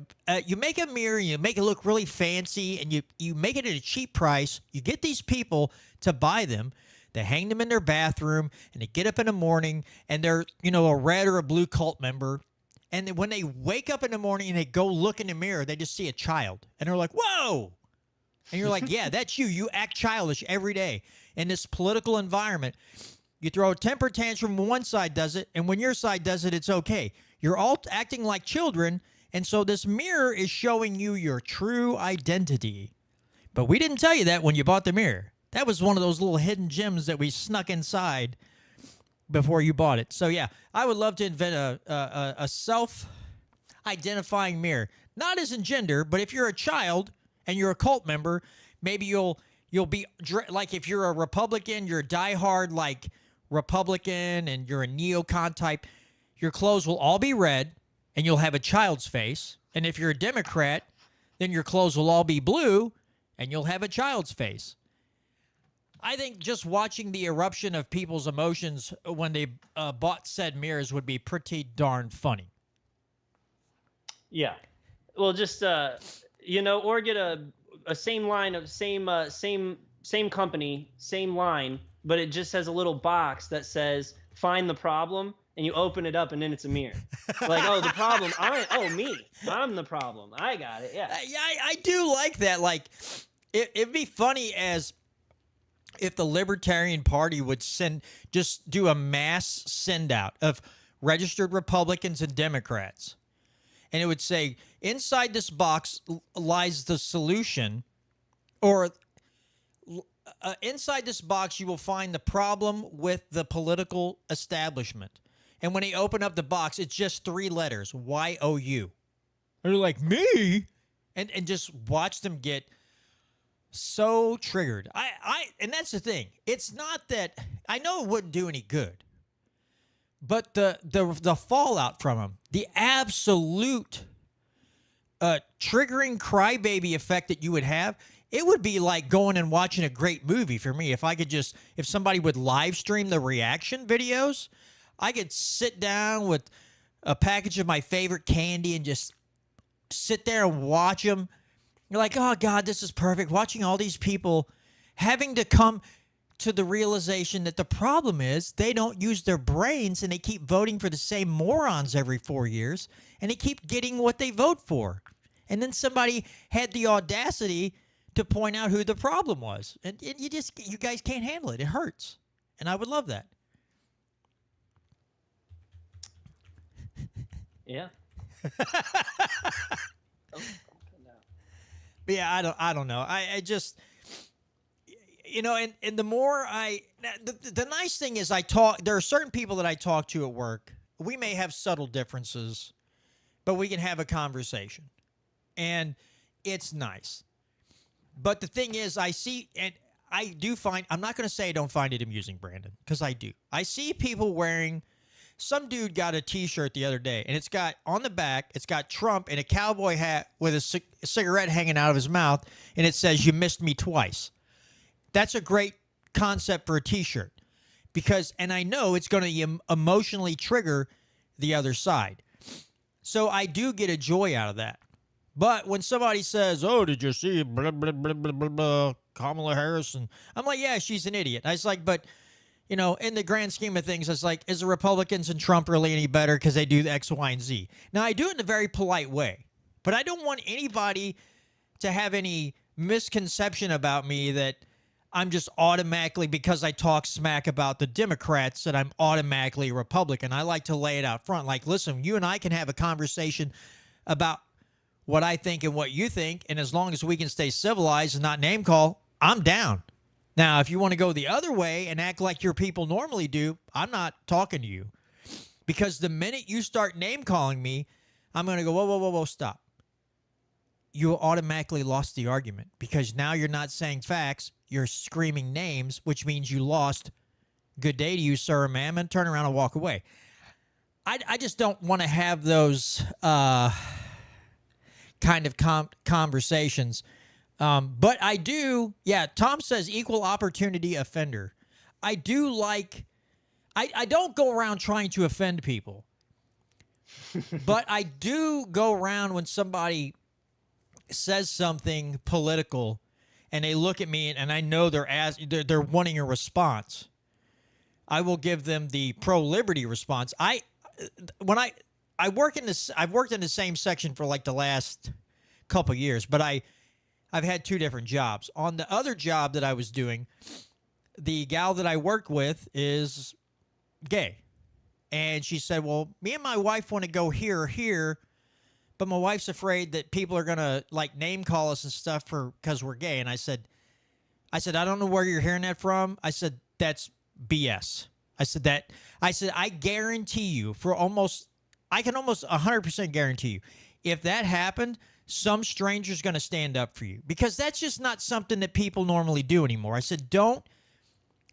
you make a mirror, you make it look really fancy, and you make it at a cheap price. You get these people to buy them. They hang them in their bathroom, and they get up in the morning, and they're, a red or a blue cult member. And then when they wake up in the morning and they go look in the mirror, they just see a child. And they're like, whoa! And you're like, yeah, that's you. You act childish every day. In this political environment, you throw a temper tantrum when one side does it, and when your side does it, it's okay. You're all acting like children, and so this mirror is showing you your true identity. But we didn't tell you that when you bought the mirror. That was one of those little hidden gems that we snuck inside before you bought it. So, yeah, I would love to invent a self-identifying mirror. Not as in gender, but if you're a child and you're a cult member, maybe you'll be, like if you're a Republican, you're a diehard, like, Republican, and you're a neocon type, your clothes will all be red, and you'll have a child's face. And if you're a Democrat, then your clothes will all be blue, and you'll have a child's face. I think just watching the eruption of people's emotions when they bought said mirrors would be pretty darn funny. Yeah. Well, just, or get a same line of same company, same line, but it just has a little box that says, find the problem. And you open it up, and then it's a mirror. Like, oh, the problem. Me. I'm the problem. I got it. Yeah. Yeah, I do like that. Like, it'd be funny as if the Libertarian Party would just do a mass send out of registered Republicans and Democrats. And it would say, inside this box lies the solution, or inside this box you will find the problem with the political establishment. And when they open up the box, it's just 3 letters, Y-O-U. They're like, me? And just watch them get so triggered. And that's the thing. It's not that, I know it wouldn't do any good, but the fallout from them, the absolute triggering crybaby effect that you would have, it would be like going and watching a great movie for me. If somebody would live stream the reaction videos, I could sit down with a package of my favorite candy and just sit there and watch them. You're like, oh, God, this is perfect. Watching all these people having to come to the realization that the problem is they don't use their brains, and they keep voting for the same morons every 4 years, and they keep getting what they vote for. And then somebody had the audacity to point out who the problem was. And you guys can't handle it. It hurts. And I would love that. Yeah. But yeah, I don't know. I just, and the more the nice thing is there are certain people that I talk to at work. We may have subtle differences, but we can have a conversation. And it's nice. But the thing is, I see, and I do find, I'm not going to say I don't find it amusing, Brandon, because I do. I see people wearing, some dude got a T-shirt the other day, and it's got, on the back, it's got Trump in a cowboy hat with a cigarette hanging out of his mouth, and it says, "You missed me twice." That's a great concept for a T-shirt, because, and I know it's going to emotionally trigger the other side. So I do get a joy out of that. But when somebody says, "Oh, did you see blah, blah, blah, blah, blah, blah, Kamala Harris?" And I'm like, yeah, she's an idiot. I was like, but, in the grand scheme of things, it's like, is the Republicans and Trump really any better because they do X, Y, and Z? Now, I do it in a very polite way, but I don't want anybody to have any misconception about me that I'm just automatically, because I talk smack about the Democrats, that I'm automatically a Republican. I like to lay it out front. Like, listen, you and I can have a conversation about what I think and what you think, and as long as we can stay civilized and not name call, I'm down. Now, if you want to go the other way and act like your people normally do, I'm not talking to you. Because the minute you start name calling me, I'm going to go, whoa, whoa, whoa, whoa, stop. You automatically lost the argument, because now you're not saying facts, you're screaming names, which means you lost. Good day to you, sir or ma'am, and turn around and walk away. I just don't want to have those kind of conversations. But I do, yeah, Tom says equal opportunity offender. I do like, I don't go around trying to offend people, but I do go around when somebody says something political and they look at me and I know they're wanting a response. I will give them the pro-liberty response. I've worked in the same section for like the last couple years, but I've had two different jobs. On the other job that I was doing, the gal that I work with is gay. And she said, well, me and my wife want to go here or here, but my wife's afraid that people are going to like name call us and stuff because we're gay. And I said, I don't know where you're hearing that from. I said, that's BS. I guarantee you I can almost 100% guarantee you, if that happened, some stranger's going to stand up for you, because that's just not something that people normally do anymore. I said, don't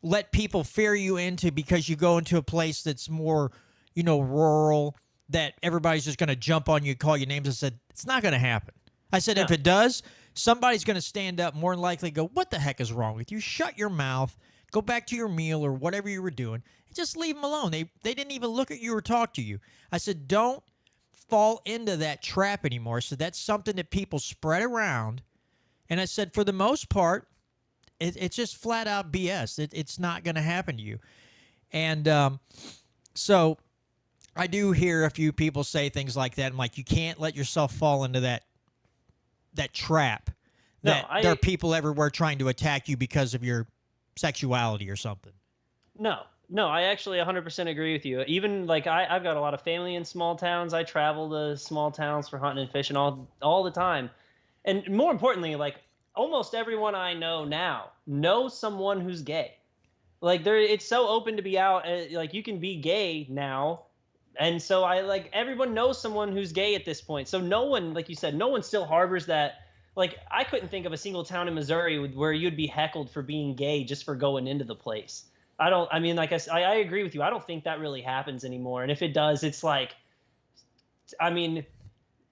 let people fear you into because you go into a place that's more, rural, that everybody's just going to jump on you, call you names. I said, it's not going to happen. I said, if it does, somebody's going to stand up, more than likely go, what the heck is wrong with you? Shut your mouth, go back to your meal or whatever you were doing, and just leave them alone. They didn't even look at you or talk to you. I said, don't fall into that trap anymore. So that's something that people spread around. And I said, for the most part, it's just flat out BS. It's not going to happen to you. And so I do hear a few people say things like that. I'm like, you can't let yourself fall into that trap. There are people everywhere trying to attack you because of your sexuality or something. No, I actually 100% agree with you. Even like I've got a lot of family in small towns. I travel to small towns for hunting and fishing all the time. And more importantly, like almost everyone I know now knows someone who's gay. Like it's so open to be out. Like you can be gay now. And so everyone knows someone who's gay at this point. So no one, like you said, no one still harbors that. Like I couldn't think of a single town in Missouri where you'd be heckled for being gay just for going into the place. I agree with you. I don't think that really happens anymore. And if it does, it's like,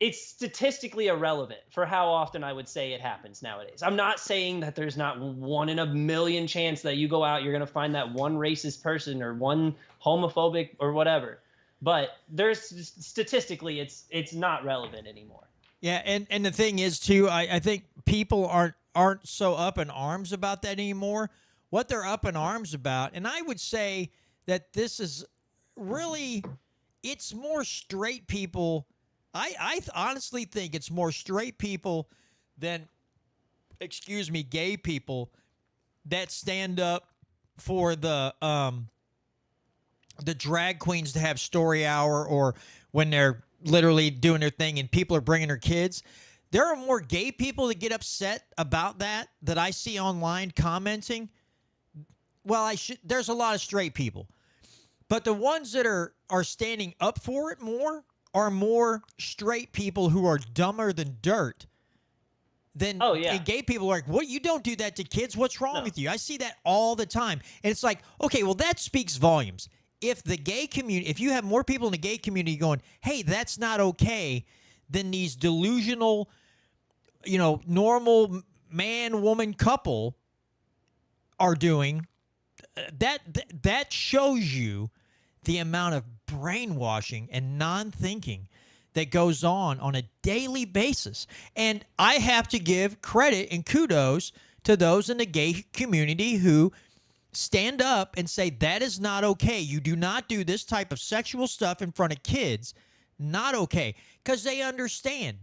it's statistically irrelevant for how often I would say it happens nowadays. I'm not saying that there's not 1 in a million chance that you go out, you're going to find that one racist person or one homophobic or whatever. But statistically, it's not relevant anymore. Yeah, and the thing is too, I think people aren't so up in arms about that anymore. What they're up in arms about, and I would say that this is really, it's more straight people. I honestly think it's more straight people than, gay people that stand up for the drag queens to have story hour, or when they're literally doing their thing and people are bringing their kids. There are more gay people that get upset about that I see online commenting. Well, there's a lot of straight people, but the ones that are standing up for it more are more straight people who are dumber than dirt. And gay people are like, what? You don't do that to kids. What's wrong with you? I see that all the time. And it's like, okay, well, that speaks volumes. If the gay community, if you have more people in the gay community going, hey, that's not okay, than these delusional, normal man-woman couple are doing, that shows you the amount of brainwashing and non-thinking that goes on a daily basis. And I have to give credit and kudos to those in the gay community who stand up and say, that is not okay. You do not do this type of sexual stuff in front of kids. Not okay. Because they understand.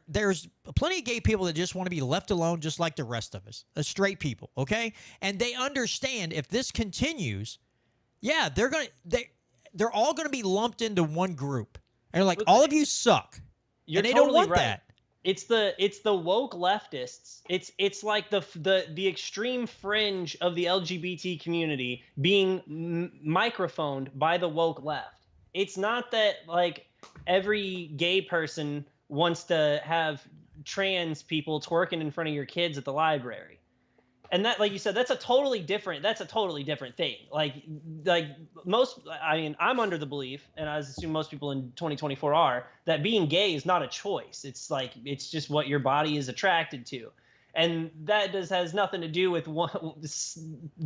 There's plenty of gay people that just want to be left alone just like the rest of us, straight people, okay? And they understand if this continues, yeah, they're all going to be lumped into one group. And they're like, all of you suck. And they don't want that. It's the woke leftists. It's like the extreme fringe of the LGBT community being microphoned by the woke left. It's not that like every gay person wants to have trans people twerking in front of your kids at the library. and that, like you said, that's a totally different thing. Like most, I mean, I'm under the belief, and I assume most people in 2024 are, that being gay is not a choice. It's like, it's just what your body is attracted to. And that has nothing to do with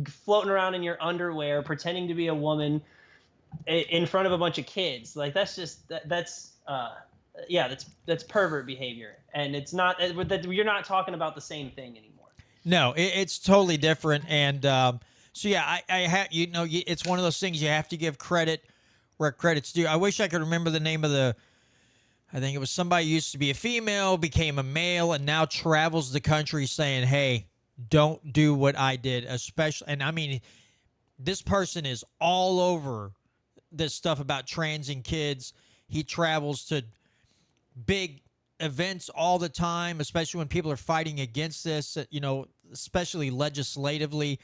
floating around in your underwear, pretending to be a woman in front of a bunch of kids. Like, that's just, that's pervert behavior. And it's not, you're not talking about the same thing anymore. No, it's totally different. And so, yeah, I have, it's one of those things you have to give credit where credit's due. I wish I could remember the name of I think it was somebody who used to be a female, became a male, and now travels the country saying, hey, don't do what I did, especially. And I mean, this person is all over this stuff about trans and kids. He travels to big events all the time, especially when people are fighting against this, especially legislatively.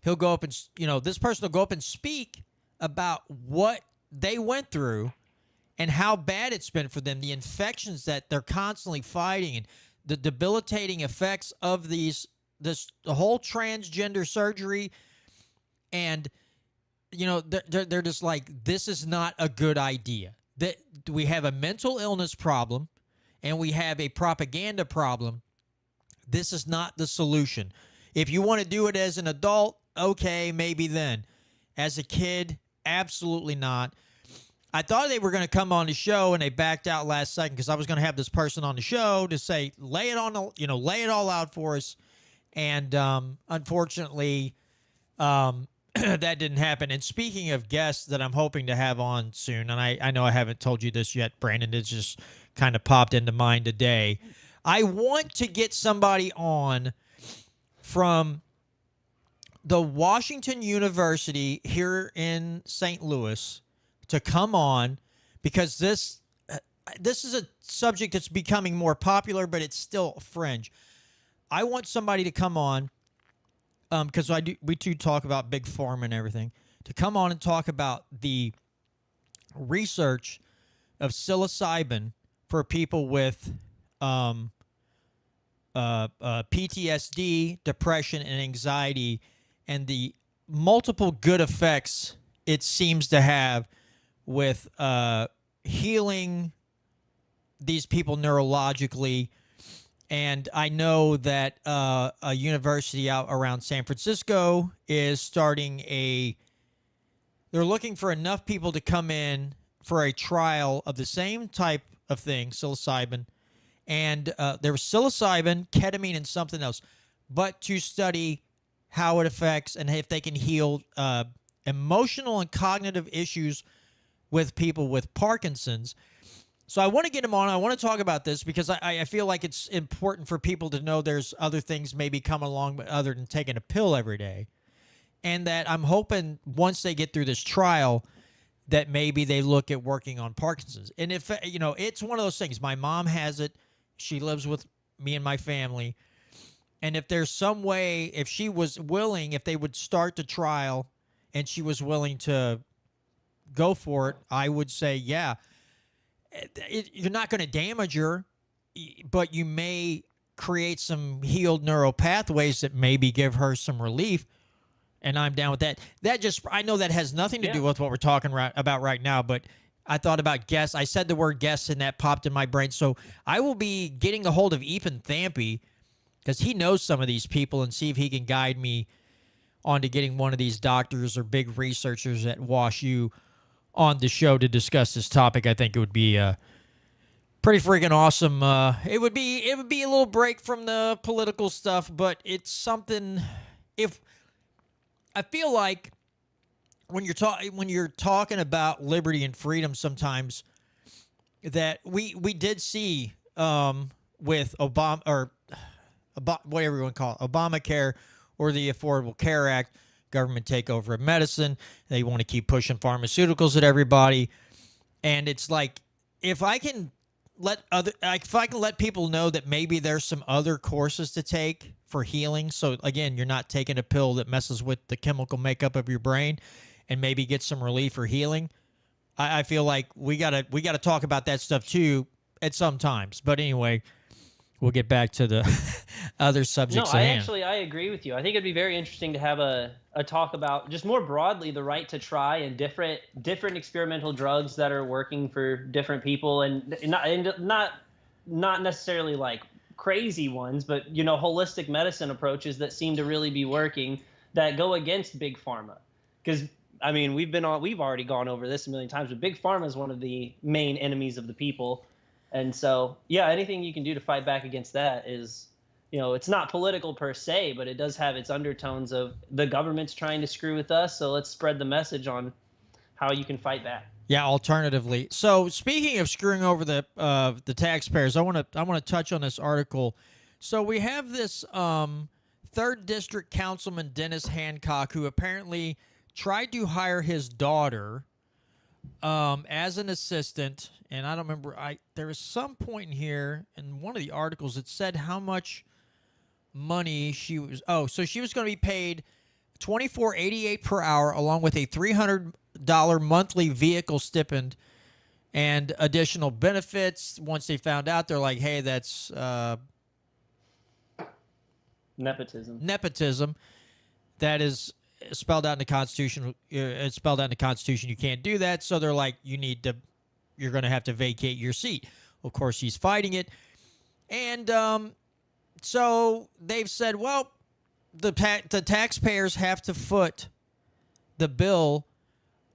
He'll go up and, this person will go up and speak about what they went through and how bad it's been for them, the infections that they're constantly fighting, and the debilitating effects of the whole transgender surgery. And, they're just like, this is not a good idea. That we have a mental illness problem and we have a propaganda problem. This is not the solution. If you want to do it as an adult, okay, maybe then. As a kid, absolutely not. I thought they were going to come on the show, and they backed out last second because I was going to have this person on the show to say, lay it all out for us. And unfortunately, that didn't happen. And speaking of guests that I'm hoping to have on soon, and I know I haven't told you this yet, Brandon, it's just kind of popped into mind today. I want to get somebody on from the Washington University here in St. Louis to come on, because this is a subject that's becoming more popular, but it's still fringe. I want somebody to come on, because we do talk about big pharma and everything, to come on and talk about the research of psilocybin for people with PTSD, depression, and anxiety, and the multiple good effects it seems to have with healing these people neurologically. And I know that a university out around San Francisco is starting they're looking for enough people to come in for a trial of the same type of thing, psilocybin. And there was psilocybin, ketamine, and something else, but to study how it affects and if they can heal emotional and cognitive issues with people with Parkinson's. So I want to get him on. I want to talk about this because I feel like it's important for people to know there's other things maybe come along other than taking a pill every day. And that I'm hoping once they get through this trial that maybe they look at working on Parkinson's. And if, it's one of those things. My mom has it. She lives with me and my family. And if there's some way, if she was willing, if they would start the trial and she was willing to go for it, I would say, yeah. You're not going to damage her, but you may create some healed neural pathways that maybe give her some relief, and I'm down with that. I know that has nothing to do with what we're talking about right now, but I thought about guests. I said the word guests, and that popped in my brain. So I will be getting a hold of Ethan Thampy because he knows some of these people and see if he can guide me onto getting one of these doctors or big researchers at WashU on the show to discuss this topic. I think it would be pretty freaking awesome. It would be a little break from the political stuff, but it's something. If I feel like when you're talking about liberty and freedom, sometimes that we did see with Obama or whatever you want to call it, Obamacare or the Affordable Care Act. Government takeover of medicine. They want to keep pushing pharmaceuticals at everybody. And it's like, if I can let people know that maybe there's some other courses to take for healing. So again, you're not taking a pill that messes with the chemical makeup of your brain and maybe get some relief or healing. I feel like we gotta talk about that stuff too at some times. But anyway, we'll get back to the other No, subjects at hand. I agree with you. I think it'd be very interesting to have a talk about just more broadly the right to try and different experimental drugs that are working for different people, and not necessarily like crazy ones, but holistic medicine approaches that seem to really be working that go against big pharma. Because I mean, we've already gone over this a million times, but big pharma is one of the main enemies of the people. And so, yeah, anything you can do to fight back against that is, it's not political per se, but it does have its undertones of the government's trying to screw with us. So let's spread the message on how you can fight back. Yeah, alternatively. So speaking of screwing over the taxpayers, I want to touch on this article. So we have this 3rd District Councilman Dennis Hancock, who apparently tried to hire his daughter as an assistant, and I don't remember. There was some point in here in one of the articles that said how much money she was. Oh, so she was going to be paid $24.88 per hour, along with a $300 monthly vehicle stipend and additional benefits. Once they found out, they're like, "Hey, that's Nepotism. That is spelled out in the Constitution. It's spelled out in the Constitution. You can't do that." So they're like, you're going to have to vacate your seat. Of course, he's fighting it. And so they've said, well, the taxpayers have to foot the bill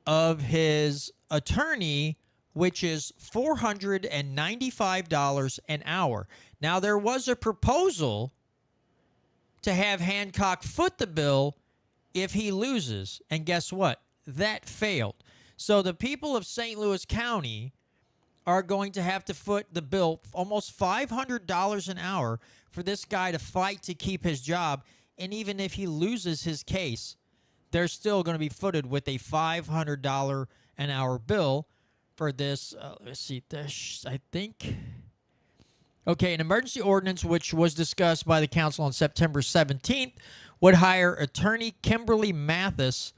of his attorney, which is $495 an hour. Now, there was a proposal to have Hancock foot the bill if he loses. And guess what? That failed. So the people of St. Louis County are going to have to foot the bill, almost $500 an hour, for this guy to fight to keep his job. And even if he loses his case, they're still going to be footed with a $500 an hour bill for this. Let's see, I think. Okay, an emergency ordinance which was discussed by the council on September 17th would hire attorney Kimberly Mathis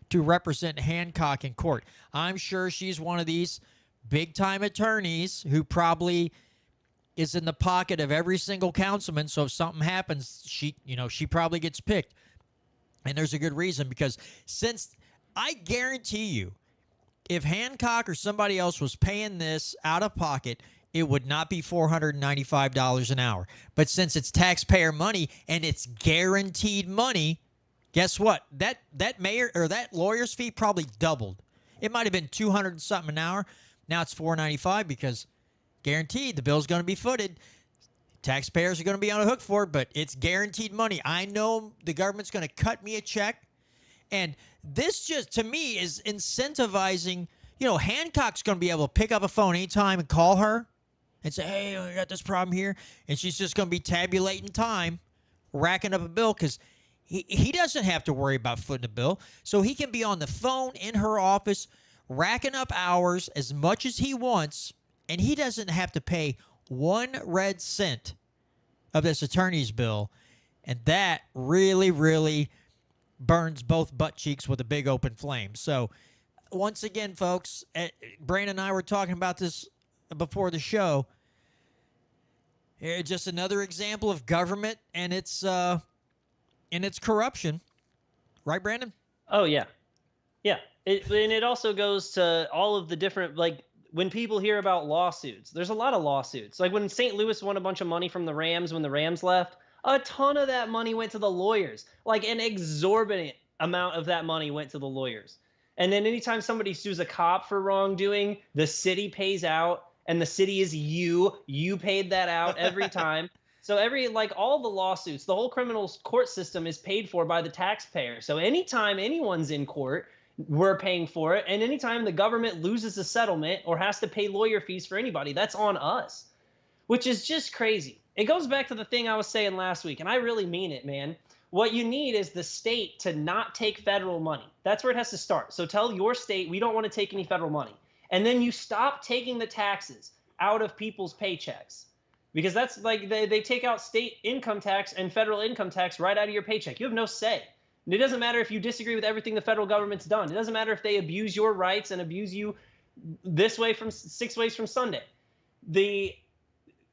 to represent Hancock in court. I'm sure she's one of these big-time attorneys who probably is in the pocket of every single councilman, so if something happens, she probably gets picked. And there's a good reason, because since I guarantee you, if Hancock or somebody else was paying this out of pocket, it would not be $495 an hour. But since it's taxpayer money and it's guaranteed money, guess what? That mayor or that lawyer's fee probably doubled. It might have been $200 and something an hour. Now it's $495 because guaranteed the bill's going to be footed. Taxpayers are going to be on the hook for it, but it's guaranteed money. I know the government's going to cut me a check. And this just, to me, is incentivizing. Hancock's going to be able to pick up a phone anytime and call her and say, "Hey, I got this problem here." And she's just going to be tabulating time, racking up a bill, because he doesn't have to worry about footing a bill. So he can be on the phone in her office, racking up hours as much as he wants, and he doesn't have to pay 1 red cent of this attorney's bill. And that really, really burns both butt cheeks with a big open flame. So once again, folks, Brandon and I were talking about this before the show. Just another example of government and its corruption. Right, Brandon? Oh, yeah. Yeah. And it also goes to all of the different, like, when people hear about lawsuits, there's a lot of lawsuits. Like when St. Louis won a bunch of money from the Rams when the Rams left, a ton of that money went to the lawyers. Like an exorbitant amount of that money went to the lawyers. And then anytime somebody sues a cop for wrongdoing, the city pays out, and the city is you. You paid that out every time. So all the lawsuits, the whole criminal court system is paid for by the taxpayer. So anytime anyone's in court, we're paying for it. And anytime the government loses a settlement or has to pay lawyer fees for anybody, that's on us, which is just crazy. It goes back to the thing I was saying last week, and I really mean it, man. What you need is the state to not take federal money. That's where it has to start. So tell your state, we don't want to take any federal money. And then you stop taking the taxes out of people's paychecks. Because that's like they take out state income tax and federal income tax right out of your paycheck. You have no say. And it doesn't matter if you disagree with everything the federal government's done. It doesn't matter if they abuse your rights and abuse you this way from 6 ways from Sunday.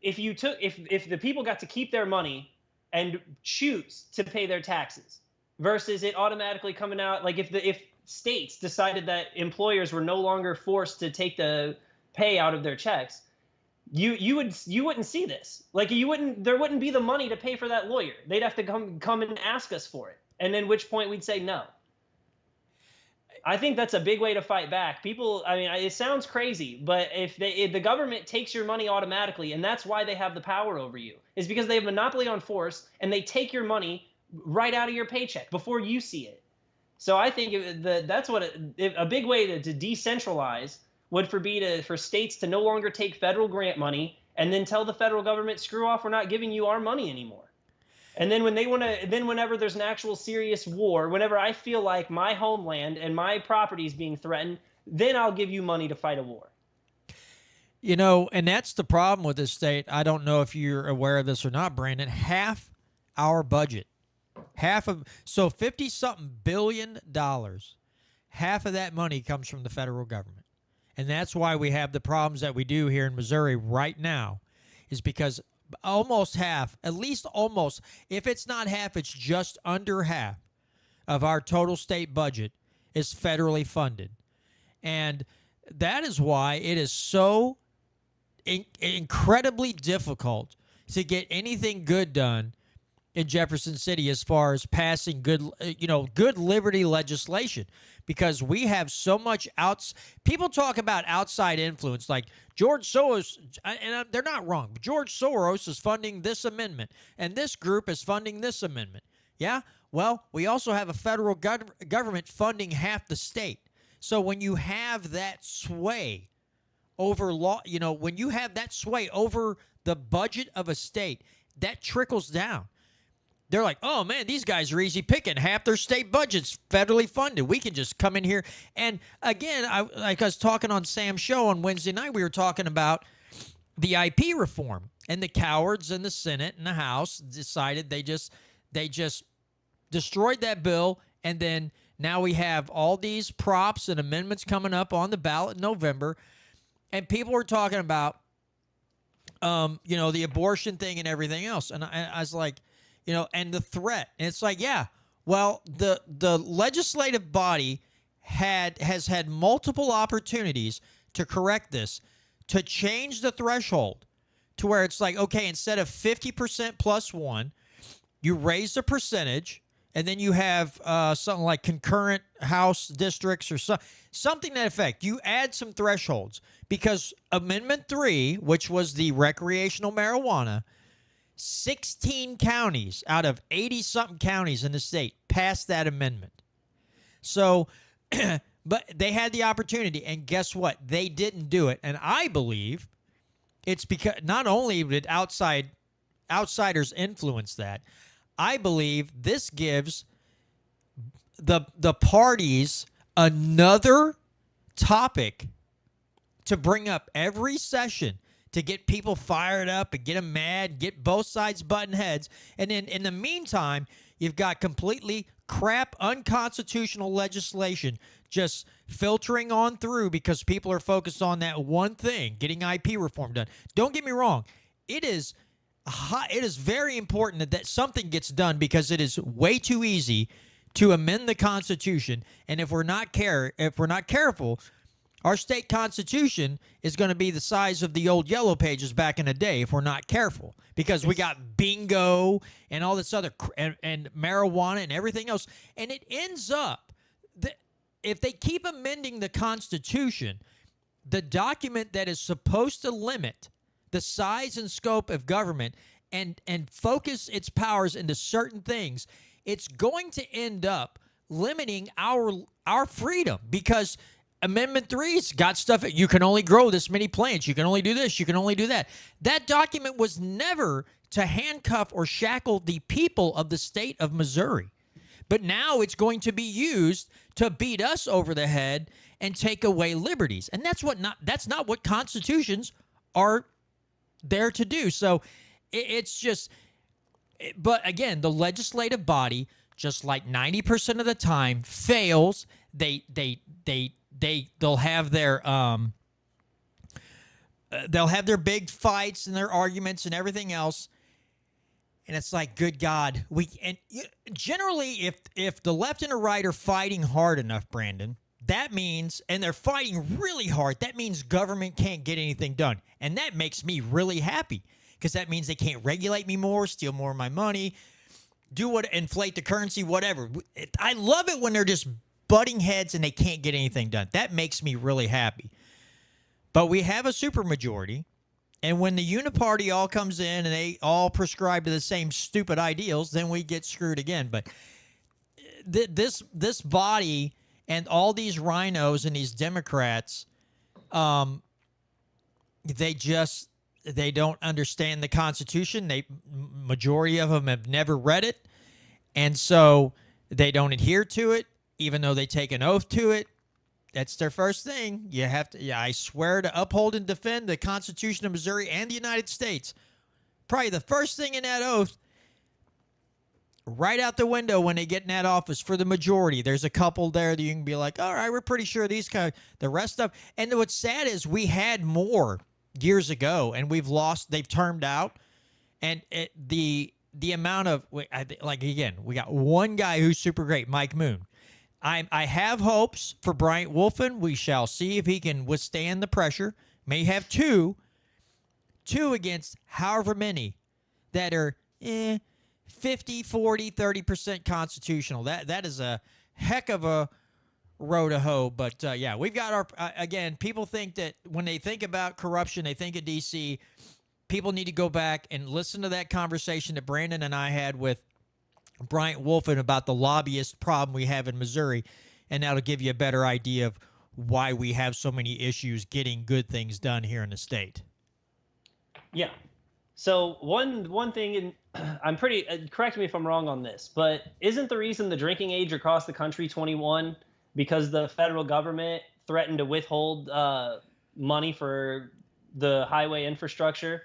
if the people got to keep their money and choose to pay their taxes versus it automatically coming out, like if states decided that employers were no longer forced to take the pay out of their checks, you wouldn't see this. Like there wouldn't be the money to pay for that lawyer. They'd have to come and ask us for it. And then which point we'd say no. I think that's a big way to fight back. People, I mean, it sounds crazy, but if the government takes your money automatically, and that's why they have the power over you, is because they have monopoly on force, and they take your money right out of your paycheck before you see it. So I think that's what a big way to decentralize would for states to no longer take federal grant money and then tell the federal government, screw off, we're not giving you our money anymore. And then whenever there's an actual serious war, whenever I feel like my homeland and my property is being threatened, then I'll give you money to fight a war. You know, and that's the problem with this state. I don't know if you're aware of this or not, Brandon. Half our budget, so 50-something billion dollars, half of that money comes from the federal government. And that's why we have the problems that we do here in Missouri right now, is because almost half, at least almost, if it's not half, it's just under half of our total state budget is federally funded. And that is why it is so incredibly difficult to get anything good done in Jefferson City as far as passing good liberty legislation, because we have so much people talk about outside influence, like George Soros, and they're not wrong, but George Soros is funding this amendment, and this group is funding this amendment. Yeah, well, we also have a federal government funding half the state. So when you have that sway over law, when you have that sway over the budget of a state, that trickles down. They're like, oh, man, these guys are easy picking. Half their state budget's federally funded. We can just come in here. And, again, I was talking on Sam's show on Wednesday night. We were talking about the IP reform. And the cowards in the Senate and the House decided they just destroyed that bill. And then now we have all these props and amendments coming up on the ballot in November. And people were talking about, the abortion thing and everything else. And I was like, and the threat. And it's like, yeah, well, the legislative body has had multiple opportunities to correct this, to change the threshold to where it's like, okay, instead of 50% plus one, you raise the percentage, and then you have something like concurrent House districts or something to that effect. You add some thresholds, because Amendment 3, which was the recreational marijuana, 16 counties out of 80-something counties in the state passed that amendment. So, but they had the opportunity, and guess what? They didn't do it. And I believe it's because not only did outsiders influence that, I believe this gives the parties another topic to bring up every session, to get people fired up and get them mad, get both sides butting heads. And then in the meantime, you've got completely crap, unconstitutional legislation just filtering on through because people are focused on that one thing, getting IP reform done. Don't get me wrong. It is very important that something gets done, because it is way too easy to amend the Constitution. And if we're not careful, our state constitution is going to be the size of the old Yellow Pages back in the day if we're not careful, because we got bingo and all this other and marijuana and everything else. And it ends up that if they keep amending the Constitution, the document that is supposed to limit the size and scope of government and focus its powers into certain things, it's going to end up limiting our freedom, because Amendment 3's got stuff. You can only grow this many plants. You can only do this. You can only do that. That document was never to handcuff or shackle the people of the state of Missouri. But now it's going to be used to beat us over the head and take away liberties. And that's not what constitutions are there to do. So it's just, but again, the legislative body, just like 90% of the time, fails. They'll have their they'll have their big fights and their arguments and everything else. And it's like, good God, generally, if the left and the right are fighting hard enough, Brandon, that means, and they're fighting really hard, that means government can't get anything done. And that makes me really happy, because that means they can't regulate me more, steal more of my money, inflate the currency, whatever. I love it when they're just butting heads and they can't get anything done. That makes me really happy. But we have a supermajority. And when the uniparty all comes in and they all prescribe to the same stupid ideals, then we get screwed again. But this body and all these rhinos and these Democrats, they don't understand the Constitution. Majority of them have never read it, and so they don't adhere to it, even though they take an oath to it. That's their first thing. You have to. Yeah, I swear to uphold and defend the Constitution of Missouri and the United States. Probably the first thing in that oath, right out the window when they get in that office for the majority. There's a couple there that you can be like, all right, we're pretty sure these guys. The rest of, and what's sad is we had more years ago, and we've lost. They've termed out, and the amount of like, again, we got one guy who's super great, Mike Moon. I have hopes for Bryant Wolfen. We shall see if he can withstand the pressure. May have two against however many that are 50, 40, 30% constitutional. That is a heck of a row to hoe. But yeah, we've got our again. People think that when they think about corruption, they think of DC. People need to go back and listen to that conversation that Brandon and I had with Bryant Wolfen about the lobbyist problem we have in Missouri, and that'll give you a better idea of why we have so many issues getting good things done here in the state. Yeah. So one thing, and I'm pretty correct me if I'm wrong on this, but isn't the reason the drinking age across the country 21 because the federal government threatened to withhold money for the highway infrastructure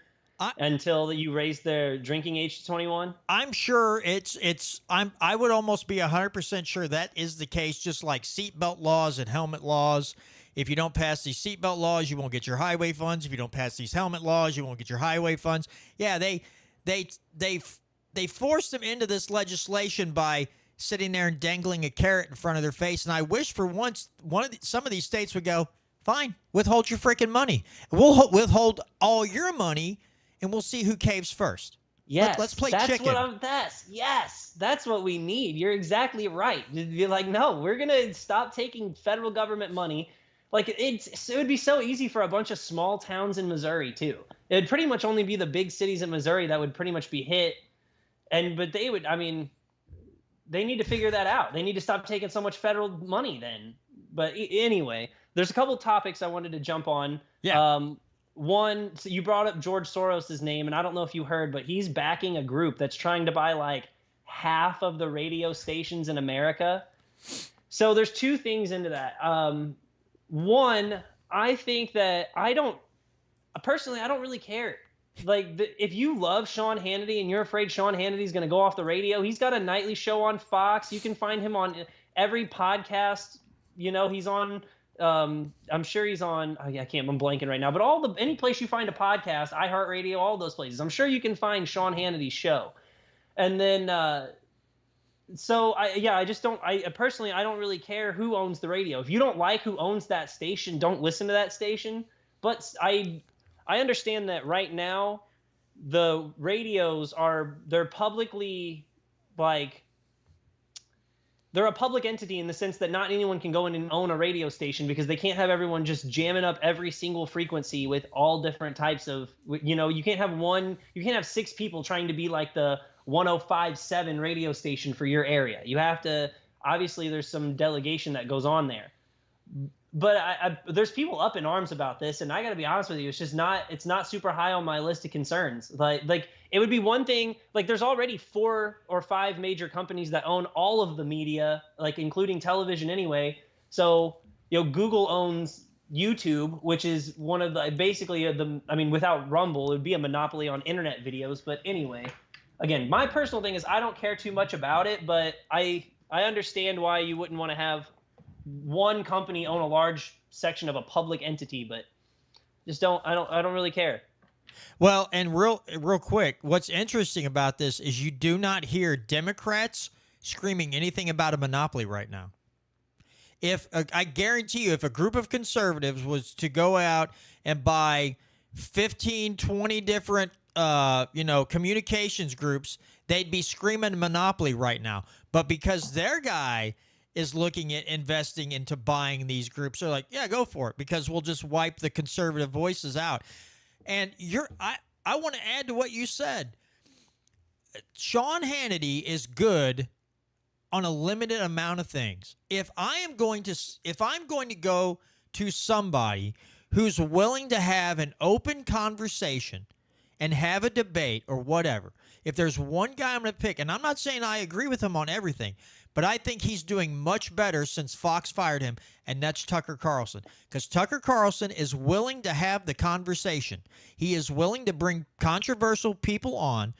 until you raise their drinking age to 21? I'm sure I would almost be 100% sure that is the case, just like seatbelt laws and helmet laws. If you don't pass these seatbelt laws, you won't get your highway funds. If you don't pass these helmet laws, you won't get your highway funds. Yeah, they forced them into this legislation by sitting there and dangling a carrot in front of their face. And I wish for once some of these states would go, fine, withhold your freaking money. We'll withhold all your money, and we'll see who caves first. Yes, let's play that's chicken. That's what we need. You're exactly right. You're like, no, we're gonna stop taking federal government money. Like it would be so easy for a bunch of small towns in Missouri too. It would pretty much only be the big cities in Missouri that would pretty much be hit. But they would. I mean, they need to figure that out. They need to stop taking so much federal money then. But anyway, there's a couple topics I wanted to jump on. Yeah. One, so you brought up George Soros' name, and I don't know if you heard, but he's backing a group that's trying to buy like half of the radio stations in America. So there's two things into that. One, I think that I don't really care. Like, if you love Sean Hannity and you're afraid Sean Hannity's going to go off the radio, he's got a nightly show on Fox. You can find him on every podcast. You know, he's on. I'm sure he's on. I'm blanking right now. But any place you find a podcast, iHeartRadio, all those places, I'm sure you can find Sean Hannity's show. And then, I just don't. I personally don't really care who owns the radio. If you don't like who owns that station, don't listen to that station. But I understand that right now, the radios they're publicly they're a public entity in the sense that not anyone can go in and own a radio station because they can't have everyone just jamming up every single frequency with all different types of, you can't have 6 people trying to be like the 105.7 radio station for your area. You have to, obviously there's some delegation that goes on there. But there's people up in arms about this, and I got to be honest with you, it's not super high on my list of concerns. Like it would be one thing, like there's already 4 or 5 major companies that own all of the media, like including television anyway. So, Google owns YouTube, which is one of the without Rumble, it would be a monopoly on internet videos. But anyway, again, my personal thing is I don't care too much about it, but I understand why you wouldn't want to have one company own a large section of a public entity. But I don't really care. Well, and real quick, what's interesting about this is you do not hear Democrats screaming anything about a monopoly right now. If I guarantee you, if a group of conservatives was to go out and buy 15, 20 different communications groups, they'd be screaming monopoly right now. But because their guy is looking at investing into buying these groups, they're like, yeah, go for it, because we'll just wipe the conservative voices out. And I want to add to what you said. Sean Hannity is good on a limited amount of things. If I'm going to go to somebody who's willing to have an open conversation and have a debate or whatever, if there's one guy I'm going to pick, and I'm not saying I agree with him on everything, but I think he's doing much better since Fox fired him, and that's Tucker Carlson. Because Tucker Carlson is willing to have the conversation. He is willing to bring controversial people on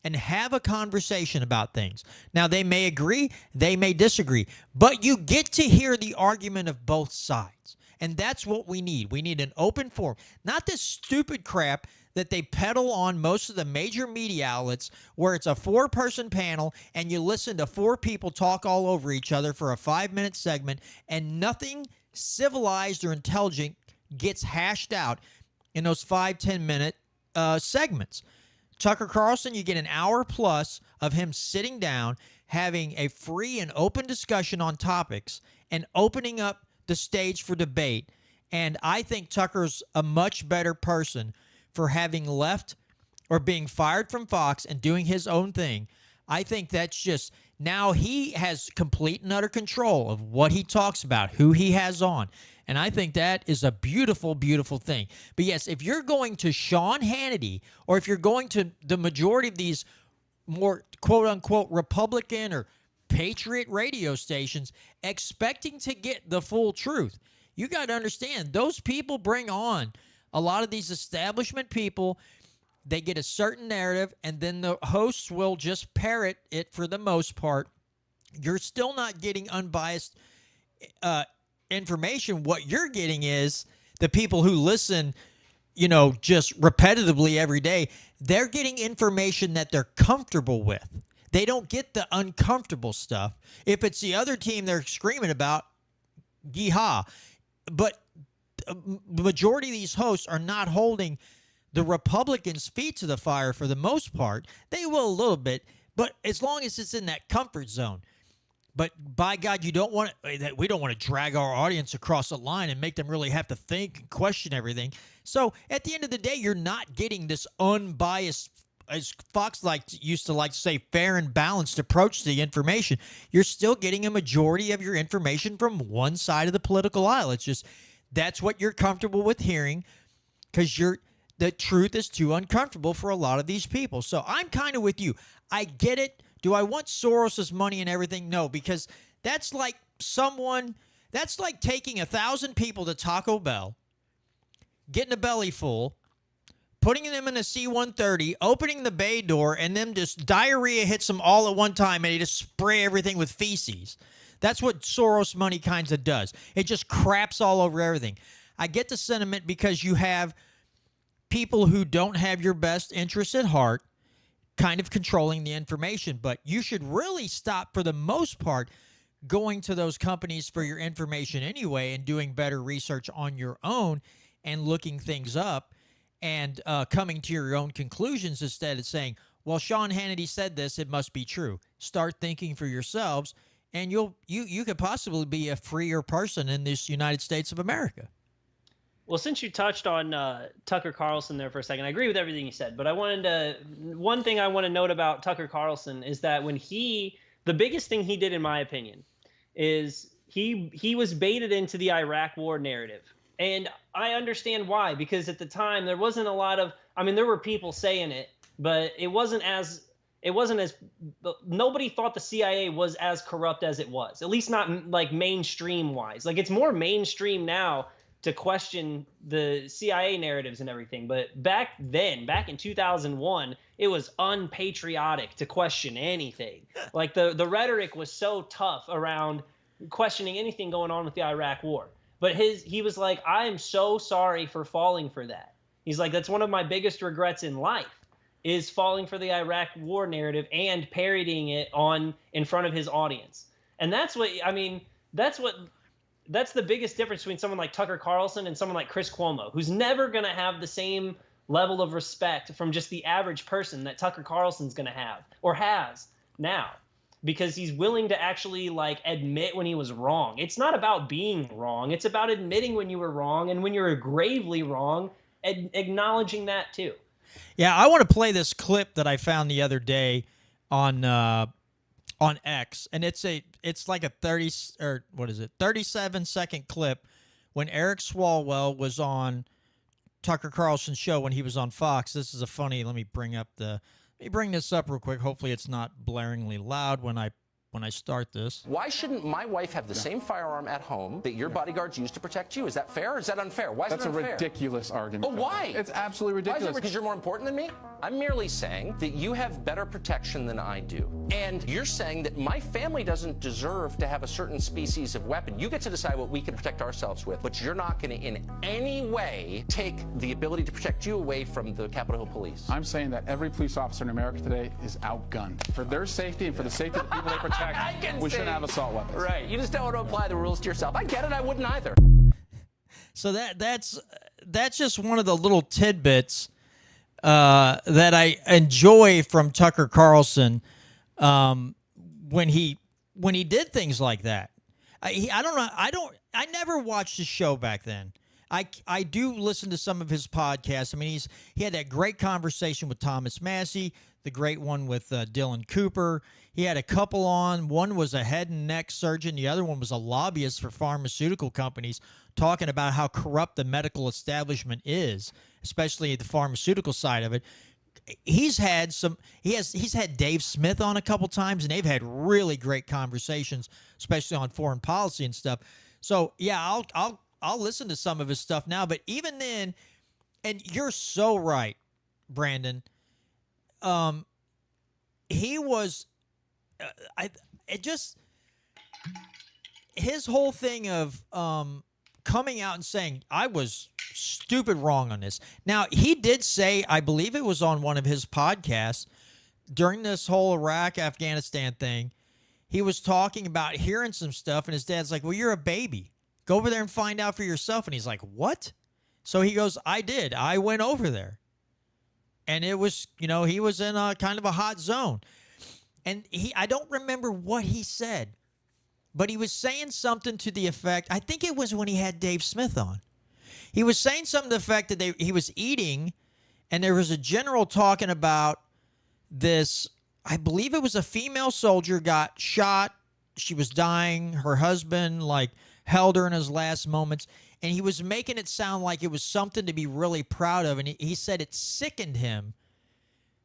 and have a conversation about things. Now, they may agree, they may disagree, but you get to hear the argument of both sides. And that's what we need. We need an open forum, not this stupid crap that they peddle on most of the major media outlets where it's a 4-person panel and you listen to 4 people talk all over each other for a 5-minute segment and nothing civilized or intelligent gets hashed out in those 5-10 minute segments. Tucker Carlson, you get an hour plus of him sitting down, having a free and open discussion on topics and opening up the stage for debate. And I think Tucker's a much better person for having left or being fired from Fox and doing his own thing. I think that's just, now he has complete and utter control of what he talks about, who he has on. And I think that is a beautiful, beautiful thing. But yes, if you're going to Sean Hannity, or if you're going to the majority of these more quote-unquote Republican or patriot radio stations expecting to get the full truth, you got to understand, those people bring on a lot of these establishment people. They get a certain narrative, and then the hosts will just parrot it for the most part. You're still not getting unbiased information. What you're getting is the people who listen, just repetitively every day, they're getting information that they're comfortable with. They don't get the uncomfortable stuff. If it's the other team they're screaming about, yeehaw. But the majority of these hosts are not holding the Republicans' feet to the fire for the most part. They will a little bit, but as long as it's in that comfort zone. But by God, we don't want to drag our audience across the line and make them really have to think and question everything. So at the end of the day, you're not getting this unbiased, as Fox used to say, fair and balanced approach to the information. You're still getting a majority of your information from one side of the political aisle. It's just, that's what you're comfortable with hearing, because the truth is too uncomfortable for a lot of these people. So I'm kind of with you. I get it. Do I want Soros's money and everything? No, because that's like taking 1,000 people to Taco Bell, getting a belly full, putting them in a C-130, opening the bay door, and then just diarrhea hits them all at one time, and they just spray everything with feces. That's what Soros money kind of does. It just craps all over everything. I get the sentiment, because you have people who don't have your best interests at heart kind of controlling the information. But you should really stop, for the most part, going to those companies for your information anyway and doing better research on your own and looking things up and coming to your own conclusions instead of saying, well, Sean Hannity said this, it must be true. Start thinking for yourselves, and you could possibly be a freer person in this United States of America. Well, since you touched on Tucker Carlson there for a second, I agree with everything you said, but one thing I want to note about Tucker Carlson is that the biggest thing he did, in my opinion, is he was baited into the Iraq war narrative. And I understand why, because at the time there wasn't a lot of, there were people saying it, but it wasn't as nobody thought the CIA was as corrupt as it was, at least not like mainstream wise. Like, it's more mainstream now to question the CIA narratives and everything. But back in 2001, it was unpatriotic to question anything. Like, the rhetoric was so tough around questioning anything going on with the Iraq war. But he was like, I am so sorry for falling for that. He's like, that's one of my biggest regrets in life, is falling for the Iraq war narrative and parodying it in front of his audience. And that's what, I mean, that's the biggest difference between someone like Tucker Carlson and someone like Chris Cuomo, who's never going to have the same level of respect from just the average person that Tucker Carlson's going to have or has now, because he's willing to actually like admit when he was wrong. It's not about being wrong. It's about admitting when you were wrong, and when you're gravely wrong, acknowledging that too. Yeah, I want to play this clip that I found the other day on X, and it's like a 37-second clip when Eric Swalwell was on Tucker Carlson's show when he was on Fox. This is a funny. Let me bring this up real quick. Hopefully, it's not blaringly loud when I start this. Why shouldn't my wife have the same firearm at home that your bodyguards use to protect you? Is that fair or is that unfair? Why is it unfair? That's a ridiculous argument. Oh, why? It's absolutely ridiculous. Why is it because you're more important than me? I'm merely saying that you have better protection than I do. And you're saying that my family doesn't deserve to have a certain species of weapon. You get to decide what we can protect ourselves with, but you're not going to in any way take the ability to protect you away from the Capitol Hill Police. I'm saying that every police officer in America today is outgunned. For their safety and for the safety of the people they protect, we shouldn't have assault weapons. Right. You just don't want to apply the rules to yourself. I get it. I wouldn't either. So that's just one of the little tidbits that I enjoy from Tucker Carlson when he did things like that. I never watched his show back then. I do listen to some of his podcasts. I mean, he had that great conversation with Thomas Massey, the great one with Dylan Cooper. He had a couple on. One was a head and neck surgeon. The other one was a lobbyist for pharmaceutical companies, talking about how corrupt the medical establishment is, especially the pharmaceutical side of it. He's had Dave Smith on a couple times, and they've had really great conversations, especially on foreign policy and stuff. So yeah, I'll listen to some of his stuff now. But even then, and you're so right, Brandon. He was, his whole thing of coming out and saying, I was stupid wrong on this. Now, he did say, I believe it was on one of his podcasts, during this whole Iraq-Afghanistan thing, he was talking about hearing some stuff, and his dad's like, well, you're a baby. Go over there and find out for yourself. And he's like, what? So he goes, I did. I went over there. And it was, he was in a kind of a hot zone. And I don't remember what he said, but he was saying something to the effect, I think it was when he had Dave Smith on. He was saying something to the effect that he was eating, and there was a general talking about this, I believe it was a female soldier got shot. She was dying. Her husband, held her in his last moments. And he was making it sound like it was something to be really proud of. And he said it sickened him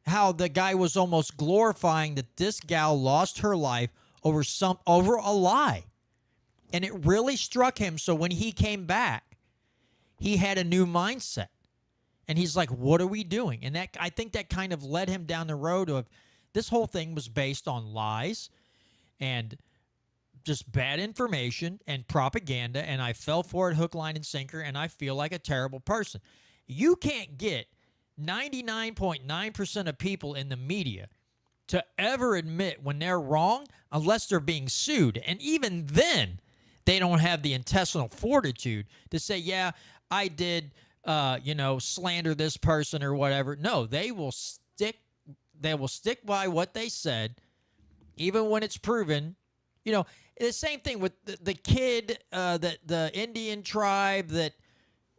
how the guy was almost glorifying that this gal lost her life over a lie. And it really struck him. So when he came back, he had a new mindset. And he's like, what are we doing? And I think that kind of led him down the road of this whole thing was based on lies and just bad information and propaganda, and I fell for it hook, line, and sinker, and I feel like a terrible person. You can't get 99.9% of people in the media to ever admit when they're wrong unless they're being sued. And even then, they don't have the intestinal fortitude to say, yeah, I did, slander this person or whatever. No, they will stick by what they said, even when it's proven. The same thing with the kid, the Indian tribe that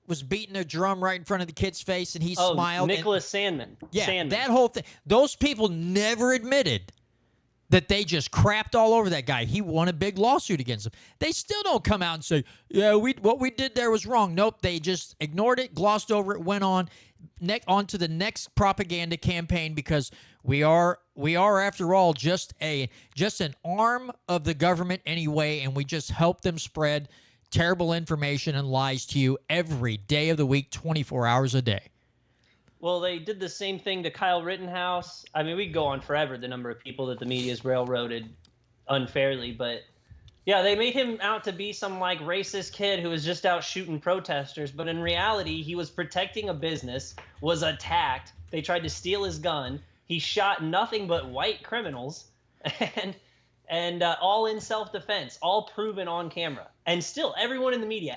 was beating a drum right in front of the kid's face, and he smiled. Nicholas Sandman. Yeah, Sandman. That whole thing. Those people never admitted that they just crapped all over that guy. He won a big lawsuit against him. They still don't come out and say, yeah, what we did there was wrong. Nope, they just ignored it, glossed over it, went on to the next propaganda campaign, because we are after all just an arm of the government anyway, and we just help them spread terrible information and lies to you every day of the week, 24 hours a day. Well, they did the same thing to Kyle Rittenhouse. I mean, we could go on forever, the number of people that the media's railroaded unfairly, but Yeah, they made him out to be some like racist kid who was just out shooting protesters, but in reality, he was protecting a business, was attacked. They tried to steal his gun. He shot nothing but white criminals, and all in self-defense, all proven on camera. And still, everyone in the media,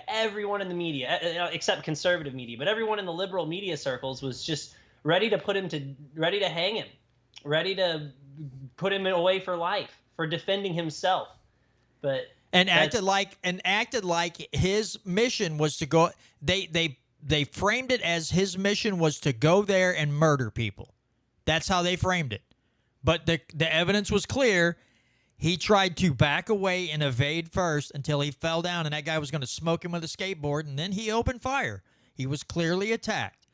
except conservative media, but everyone in the liberal media circles was just ready to hang him, ready to put him away for life for defending himself. But acted like his mission was to go. They framed it as his mission was to go there and murder people. That's how they framed it. But the evidence was clear. He tried to back away and evade first until he fell down, and that guy was going to smoke him with a skateboard, and then he opened fire. He was clearly attacked.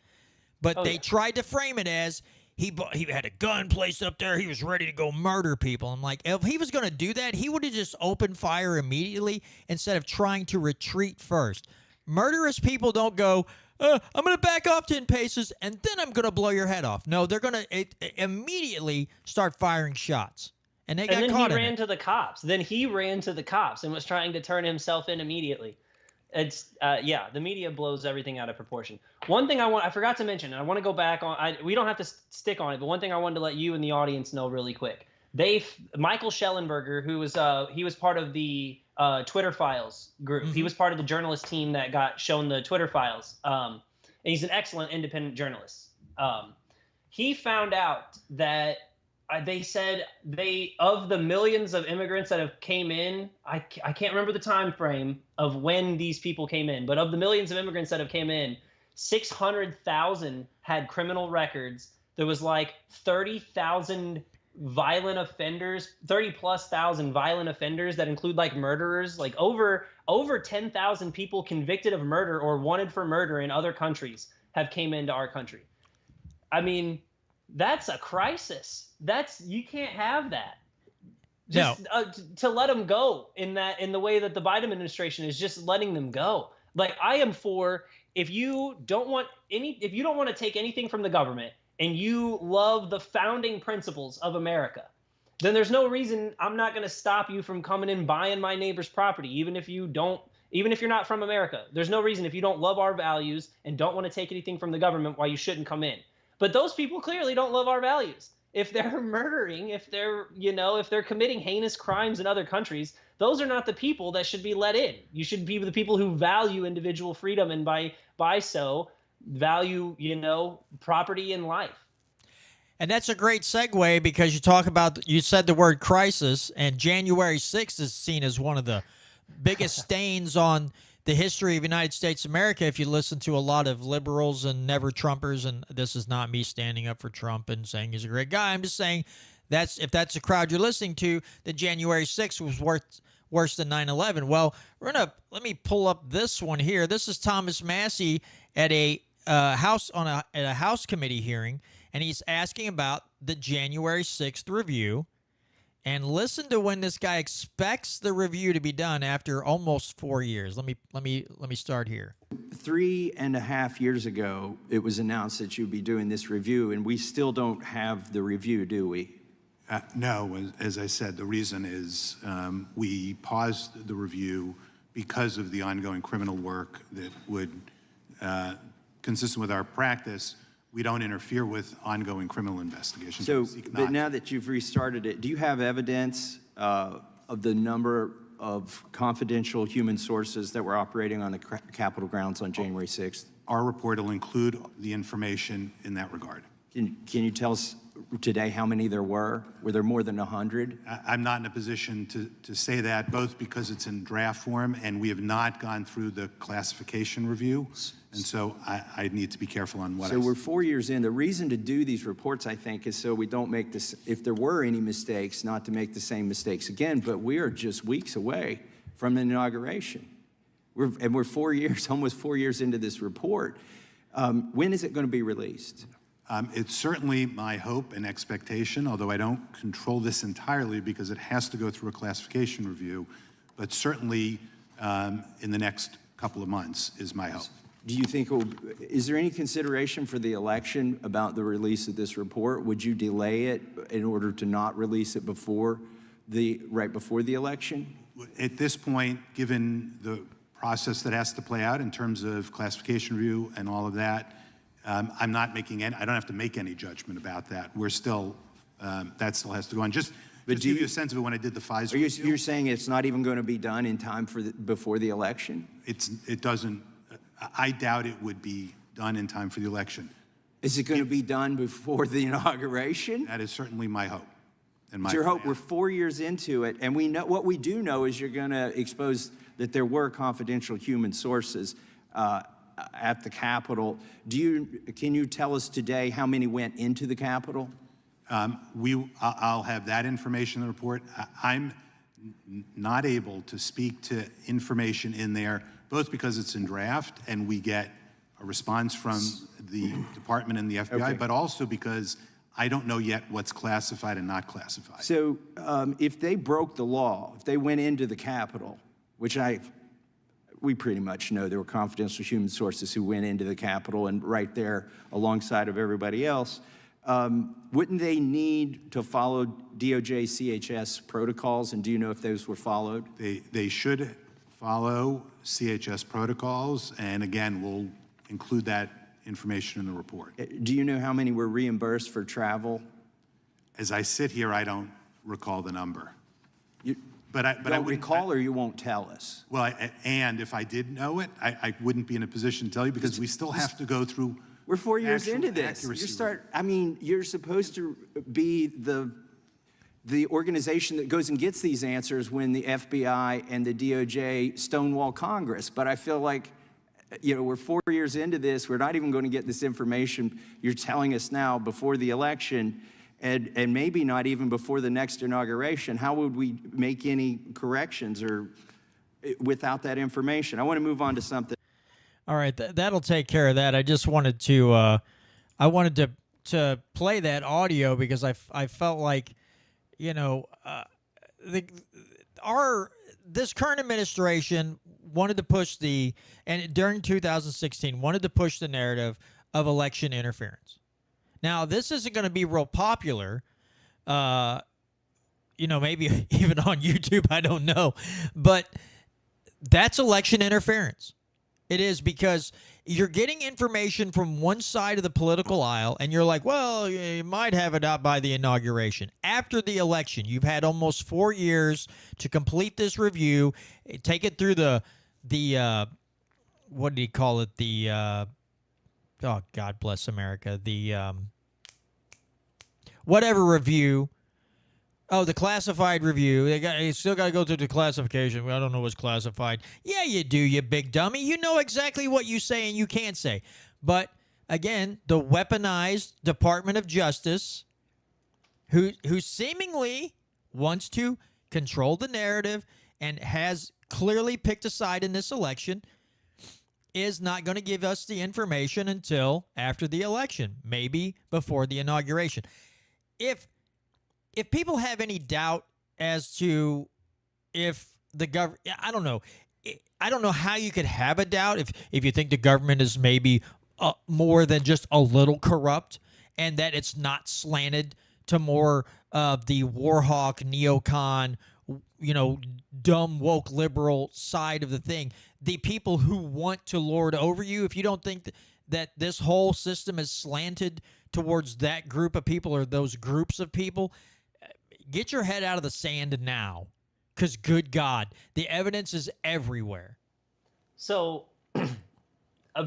But they tried to frame it as he had a gun placed up there. He was ready to go murder people. I'm like, if he was going to do that, he would have just opened fire immediately instead of trying to retreat first. Murderous people don't go, I'm going to back off 10 paces, and then I'm going to blow your head off. No, they're going to immediately start firing shots. And they got caught in it. And then he ran to the cops. Then he ran to the cops and was trying to turn himself in immediately. It's the media blows everything out of proportion. One thing I forgot to mention, and I want to go back on. We don't have to stick on it, but one thing I wanted to let you and the audience know really quick. Michael Schellenberger, who was he was part of the Twitter Files group. Mm-hmm. He was part of the journalist team that got shown the Twitter Files. And he's an excellent independent journalist. He found out that. They said of the millions of immigrants that have came in, I can't remember the time frame of when these people came in, but of the millions of immigrants that have came in, 600,000 had criminal records. There was like 30,000 violent offenders, 30,000+ violent offenders that include like murderers, like over 10,000 people convicted of murder or wanted for murder in other countries have came into our country. I mean, that's a crisis. You can't have that. Just to let them go in the way that the Biden administration is just letting them go. Like, I am for, if you don't want to take anything from the government and you love the founding principles of America, then there's no reason I'm not going to stop you from coming and buying my neighbor's property, even if you're not from America. There's no reason, if you don't love our values and don't want to take anything from the government, why you shouldn't come in. But those people clearly don't love our values. If they're murdering, if they're committing heinous crimes in other countries, those are not the people that should be let in. You should be the people who value individual freedom and by so value, property and life. And that's a great segue, because you said the word crisis, and January 6th is seen as one of the biggest stains on the history of United States of America. If you listen to a lot of liberals and never Trumpers, and this is not me standing up for Trump and saying he's a great guy, I'm just saying if that's a crowd you're listening to, that January 6th was worse than 9/11. Well, let me pull up this one here. This is Thomas Massey at a House committee hearing, and he's asking about the January 6th review. And listen to when this guy expects the review to be done after almost 4 years. Let me start here. 3.5 years ago, it was announced that you'd be doing this review, and we still don't have the review, do we? No, as I said, the reason is we paused the review because of the ongoing criminal work that would, consistent with our practice, we don't interfere with ongoing criminal investigations. So, but now that you've restarted it, do you have evidence of the number of confidential human sources that were operating on the Capitol grounds on January 6th? Our report will include the information in that regard. Can you tell us today how many there were? Were there more than 100? I'm not in a position to say that, both because it's in draft form and we have not gone through the classification review. And so I need to be careful on what I say. So we're 4 years in. The reason to do these reports, I think, is so we don't make this, if there were any mistakes, not to make the same mistakes again. But we are just weeks away from the inauguration. We're 4 years, almost 4 years into this report. When is it going to be released? It's certainly my hope and expectation, although I don't control this entirely because it has to go through a classification review, but certainly in the next couple of months is my hope. Do you think, is there any consideration for the election about the release of this report? Would you delay it in order to not release it right before the election? At this point, given the process that has to play out in terms of classification review and all of that, I'm not making any, I don't have to make any judgment about that. We're still, that still has to go on. Just to give you a sense of it, when I did the Pfizer review, You're saying it's not even going to be done in time for before the election? it doesn't, I doubt it would be done in time for the election. Is it going to be done before the inauguration? That is certainly my hope. And my It's your hope. plan. We're 4 years into it, and we know what we do know is you're going to expose that there were confidential human sources at the Capitol. Can you tell us today how many went into the Capitol? I'll have that information in the report. I'm not able to speak to information in there, both because it's in draft and we get a response from the department and the FBI, Okay. but also because I don't know yet what's classified and not classified. So if they broke the law, if they went into the Capitol, which we pretty much know there were confidential human sources who went into the Capitol and right there alongside of everybody else, wouldn't they need to follow DOJ CHS protocols? And do you know if those were followed? They should follow CHS protocols, and again, we'll include that information in the report. Do you know how many were reimbursed for travel? As I sit here, I don't recall the number. You But I don't wouldn't- recall, or you won't tell us? Well, and if I did know it, I wouldn't be in a position to tell you because we still have to go through. We're 4 years actual into this. accuracy You're supposed to be the organization that goes and gets these answers when the FBI and the DOJ stonewall Congress. But I feel like, we're 4 years into this. We're not even going to get this information you're telling us now before the election, and maybe not even before the next inauguration. How would we make any corrections or without that information? I want to move on to something. All right, that'll take care of that. I just wanted to, to play that audio because I felt like, this current administration wanted to push and during 2016 wanted to push the narrative of election interference. Now, this isn't going to be real popular, maybe even on YouTube, I don't know, but that's election interference. It is, because you're getting information from one side of the political aisle, and you're like, well, you might have it out by the inauguration. After the election, you've had almost 4 years to complete this review, take it through the what did he call it? Oh, God bless America. Whatever review. Oh, the classified review. You still got to go through the classification. I don't know what's classified. Yeah, you do, you big dummy. You know exactly what you say and you can't say. But, again, the weaponized Department of Justice, who seemingly wants to control the narrative and has clearly picked a side in this election, is not going to give us the information until after the election, maybe before the inauguration. If people have any doubt as to if the government, I don't know. I don't know how you could have a doubt if you think the government is maybe more than just a little corrupt, and that it's not slanted to more of the warhawk, neocon, dumb, woke, liberal side of the thing. The people who want to lord over you, if you don't think that this whole system is slanted towards that group of people or those groups of people, get your head out of the sand now, because good God, the evidence is everywhere. So,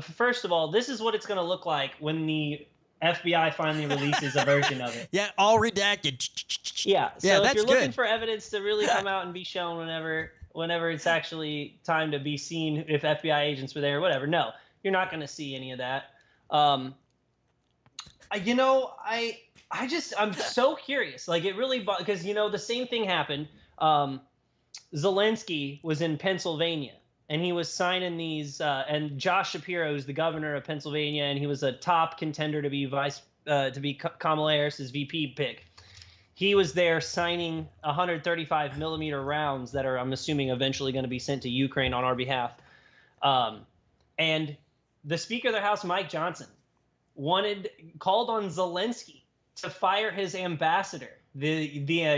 first of all, this is what it's going to look like when the FBI finally releases a version of it. Yeah, all redacted. Yeah, so yeah, if that's you're looking good. for evidence to really come out and be shown whenever it's actually time to be seen, if FBI agents were there or whatever, no, you're not going to see any of that. I'm so curious. Like, it really, because, the same thing happened. Zelensky was in Pennsylvania, and he was signing these, and Josh Shapiro is the governor of Pennsylvania, and he was a top contender to be Kamala Harris's VP pick. He was there signing 135 millimeter rounds that are, I'm assuming, eventually going to be sent to Ukraine on our behalf. And the Speaker of the House, Mike Johnson, called on Zelensky to fire his ambassador, the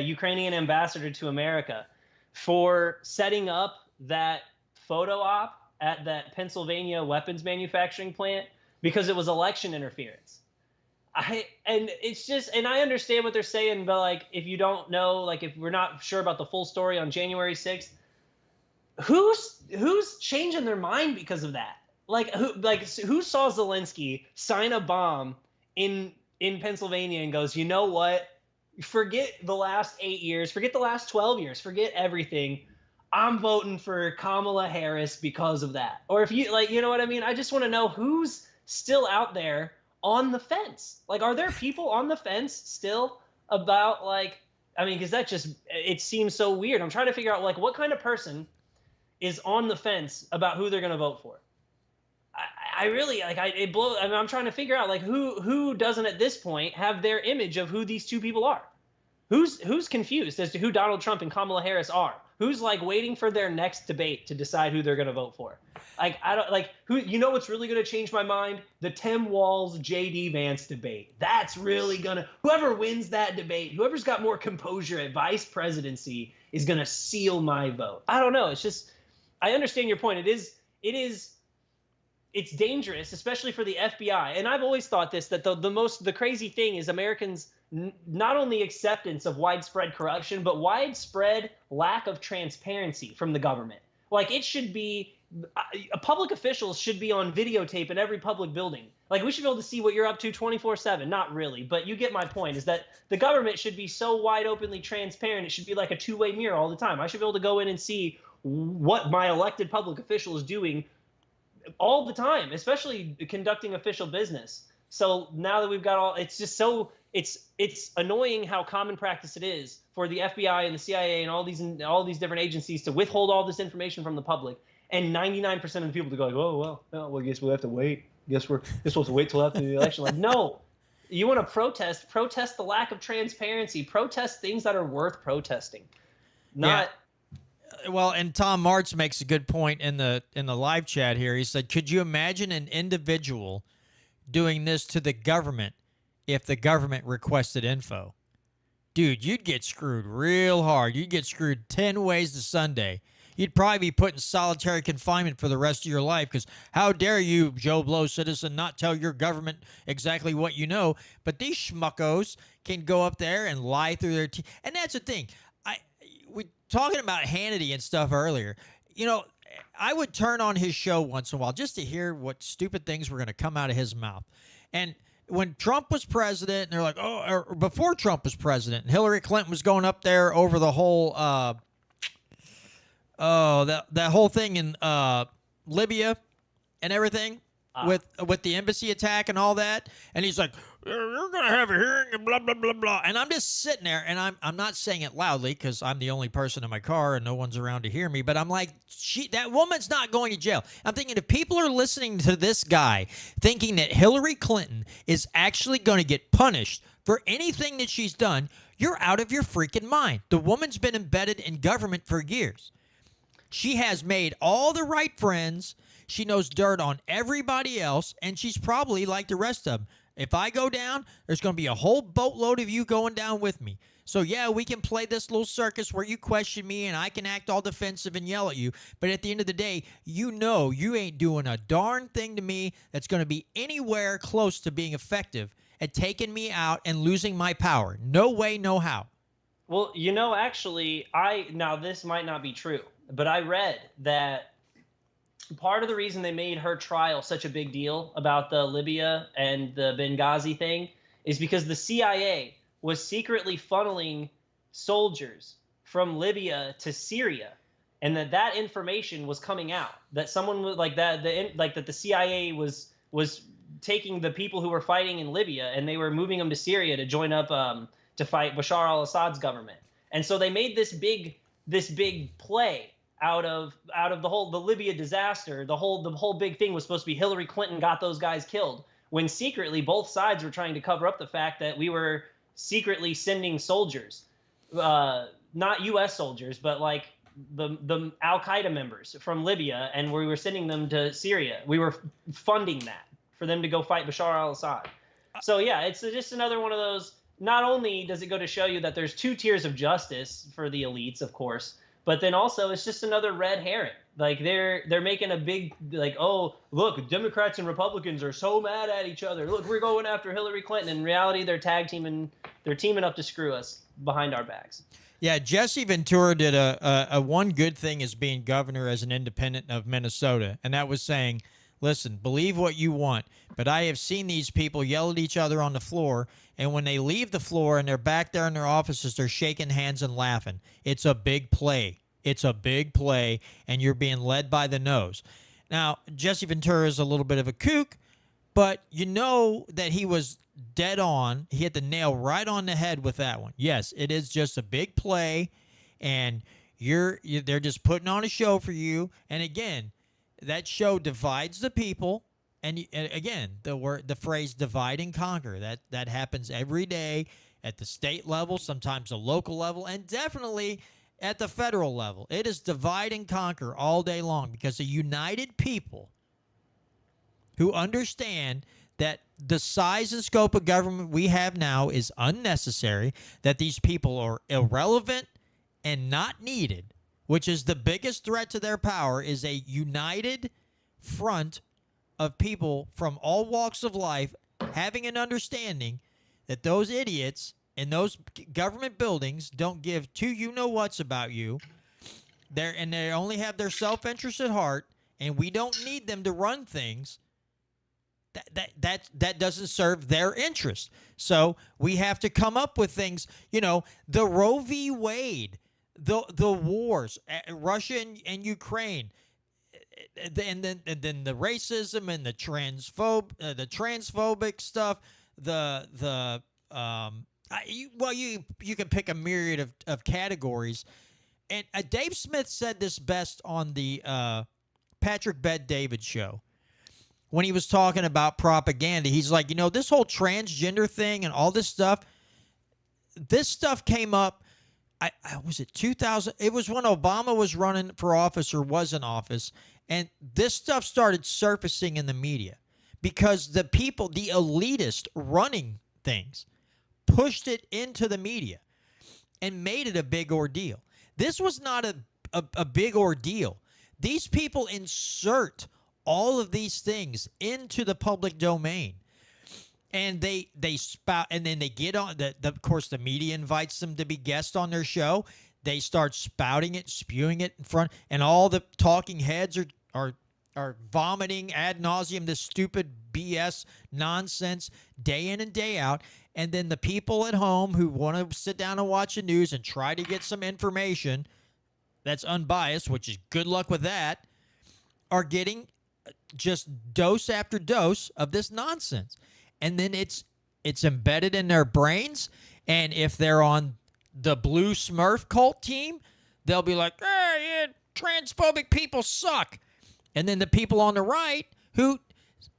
Ukrainian ambassador to America, for setting up that photo op at that Pennsylvania weapons manufacturing plant because it was election interference. And I understand what they're saying, but like, if you don't know, like, if we're not sure about the full story on January 6th, who's changing their mind because of that? Who saw Zelensky sign a bomb in Pennsylvania and goes, you know what? Forget the last 8 years, forget the last 12 years, forget everything. I'm voting for Kamala Harris because of that. Or if you like, you know what I mean? I just want to know who's still out there on the fence. Like, are there people on the fence still about, like, I mean, because it seems so weird. I'm trying to figure out, like, what kind of person is on the fence about who they're going to vote for. I'm trying to figure out, like, who doesn't at this point have their image of who these two people are. Who's confused as to who Donald Trump and Kamala Harris are? Who's like waiting for their next debate to decide who they're going to vote for? Like, I don't like who, you know, what's really going to change my mind? The Tim Walz, JD Vance debate. That's really whoever wins that debate, whoever's got more composure at vice presidency is going to seal my vote. I don't know. It's just, I understand your point. It's dangerous, especially for the FBI. And I've always thought this, that the crazy thing is Americans not only acceptance of widespread corruption, but widespread lack of transparency from the government. Like, it should be, public officials should be on videotape in every public building. Like, we should be able to see what you're up to 24/7. Not really, but you get my point, is that the government should be so wide openly transparent. It should be like a two-way mirror all the time. I should be able to go in and see what my elected public official is doing all the time, especially conducting official business. So now that we've got it's just so, it's annoying how common practice it is for the FBI and the CIA and all these different agencies to withhold all this information from the public, and 99% of the people to go like, oh well, I guess we'll have to wait. Guess we're supposed to wait till after the election. Like, no, you want to protest the lack of transparency, protest things that are worth protesting. Not. Yeah. Well, and Tom Martz makes a good point in the live chat here. He said, could you imagine an individual doing this to the government if the government requested info? Dude, you'd get screwed real hard. You'd get screwed 10 ways to Sunday. You'd probably be put in solitary confinement for the rest of your life, because how dare you, Joe Blow citizen, not tell your government exactly what you know. But these schmuckos can go up there and lie through their teeth. And that's the thing. We talking about Hannity and stuff earlier. You know, I would turn on his show once in a while just to hear what stupid things were going to come out of his mouth. And when Trump was president, and they're like, oh, or before Trump was president, and Hillary Clinton was going up there over the whole, that whole thing in Libya and everything with the embassy attack and all that. And he's like, you're going to have a hearing and blah, blah, blah, blah. And I'm just sitting there, and I'm not saying it loudly because I'm the only person in my car and no one's around to hear me. But I'm like, that woman's not going to jail. I'm thinking, if people are listening to this guy thinking that Hillary Clinton is actually going to get punished for anything that she's done, you're out of your freaking mind. The woman's been embedded in government for years. She has made all the right friends. She knows dirt on everybody else, and she's probably like the rest of them. If I go down, there's going to be a whole boatload of you going down with me. So, yeah, we can play this little circus where you question me and I can act all defensive and yell at you. But at the end of the day, you know you ain't doing a darn thing to me that's going to be anywhere close to being effective at taking me out and losing my power. No way, no how. Well, you know, actually, now this might not be true, but I read that part of the reason they made her trial such a big deal about the Libya and the Benghazi thing is because the CIA was secretly funneling soldiers from Libya to Syria, and that information was coming out, that someone was like that, that the CIA was taking the people who were fighting in Libya and they were moving them to Syria to join up to fight Bashar al-Assad's government. And so they made this big play out of the Libya disaster. The whole big thing was supposed to be Hillary Clinton got those guys killed, when secretly both sides were trying to cover up the fact that we were secretly sending soldiers, not U.S. soldiers, but like the Al-Qaeda members from Libya, and we were sending them to Syria. We were funding that for them to go fight Bashar al-Assad. So yeah, it's just another one of those. Not only does it go to show you that there's two tiers of justice for the elites, of course, But then also it's just another red herring. Like they're making a big, like, oh, look, Democrats and Republicans are so mad at each other. Look, we're going after Hillary Clinton. In reality, they're teaming up to screw us behind our backs. Yeah, Jesse Ventura did a one good thing as being governor as an independent of Minnesota, and that was saying, listen, believe what you want, but I have seen these people yell at each other on the floor, and when they leave the floor and they're back there in their offices, they're shaking hands and laughing. It's a big play. It's a big play, and you're being led by the nose. Now, Jesse Ventura is a little bit of a kook, but you know that he was dead on. He hit the nail right on the head with that one. Yes, it is just a big play, and they're just putting on a show for you. And again, that show divides the people. And again, the phrase "divide and conquer" that happens every day at the state level, sometimes the local level, and definitely at the federal level. It is divide and conquer all day long because a united people who understand that the size and scope of government we have now is unnecessary, that these people are irrelevant and not needed, which is the biggest threat to their power, is a united front of people from all walks of life having an understanding that those idiots in those government buildings don't give two you-know-whats about you. They only have their self-interest at heart, and we don't need them to run things. That doesn't serve their interest. So we have to come up with things, the Roe v. Wade, the wars, Russia and Ukraine, and then the racism and the transphobic stuff, you can pick a myriad of categories. And Dave Smith said this best on the Patrick Bet-David show when he was talking about propaganda. He's like, this whole transgender thing and all this stuff came up, was it 2000? It was when Obama was running for office or was in office, and this stuff started surfacing in the media because the people, the elitists running things, pushed it into the media and made it a big ordeal. This was not a big ordeal. These people insert all of these things into the public domain, and they spout, and then they get on. Of course, the media invites them to be guests on their show. They start spouting it, spewing it in front, and all the talking heads are vomiting ad nauseum this stupid BS nonsense day in and day out. And then the people at home who want to sit down and watch the news and try to get some information that's unbiased, which is good luck with that, are getting just dose after dose of this nonsense. And then it's embedded in their brains. And if they're on the blue Smurf cult team, they'll be like, yeah, transphobic people suck. And then the people on the right who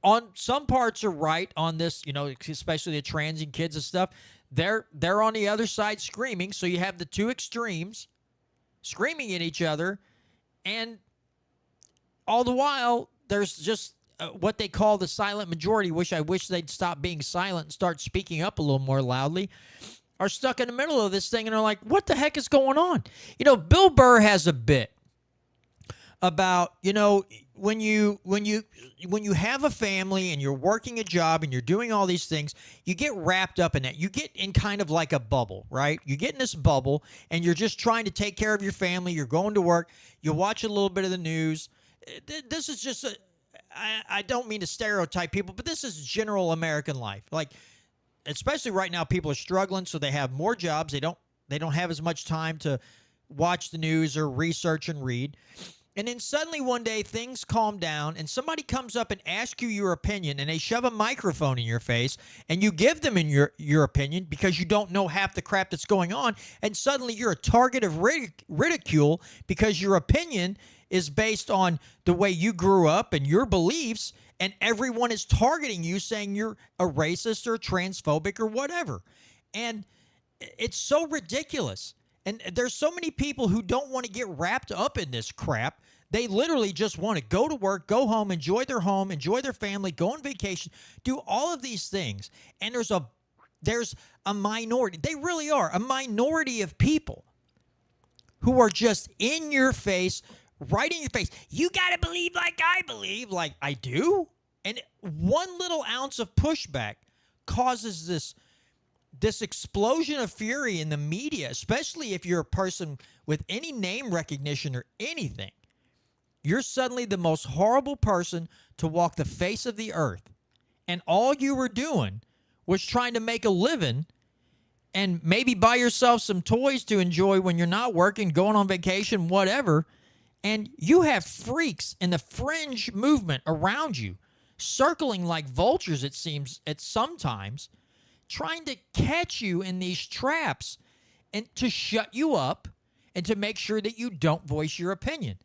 on some parts are right on this, especially the trans and kids and stuff, they're on the other side screaming. So you have the two extremes screaming at each other, and all the while there's just what they call the silent majority, which I wish they'd stop being silent and start speaking up a little more loudly, are stuck in the middle of this thing and are like, what the heck is going on? Bill Burr has a bit about, when you have a family and you're working a job and you're doing all these things, you get wrapped up in that. You get in kind of like a bubble, right? You get in this bubble and you're just trying to take care of your family. You're going to work. You watch a little bit of the news. This is just I don't mean to stereotype people, but this is general American life. Like, especially right now, people are struggling, so they have more jobs. They don't have as much time to watch the news or research and read. And then suddenly one day things calm down and somebody comes up and asks you your opinion, and they shove a microphone in your face and you give them your opinion because you don't know half the crap that's going on. And suddenly you're a target of ridicule because your opinion is based on the way you grew up and your beliefs, and everyone is targeting you saying you're a racist or transphobic or whatever. And it's so ridiculous. And there's so many people who don't want to get wrapped up in this crap. They literally just want to go to work, go home, enjoy their family, go on vacation, do all of these things. And there's a minority. They really are a minority of people who are just in your face, right in your face. You got to believe like I believe, like I do. And one little ounce of pushback causes this explosion of fury in the media, especially if you're a person with any name recognition or anything. You're suddenly the most horrible person to walk the face of the earth. And all you were doing was trying to make a living and maybe buy yourself some toys to enjoy when you're not working, going on vacation, whatever. And you have freaks in the fringe movement around you, circling like vultures, it seems, at sometimes, trying to catch you in these traps and to shut you up and to make sure that you don't voice your opinion.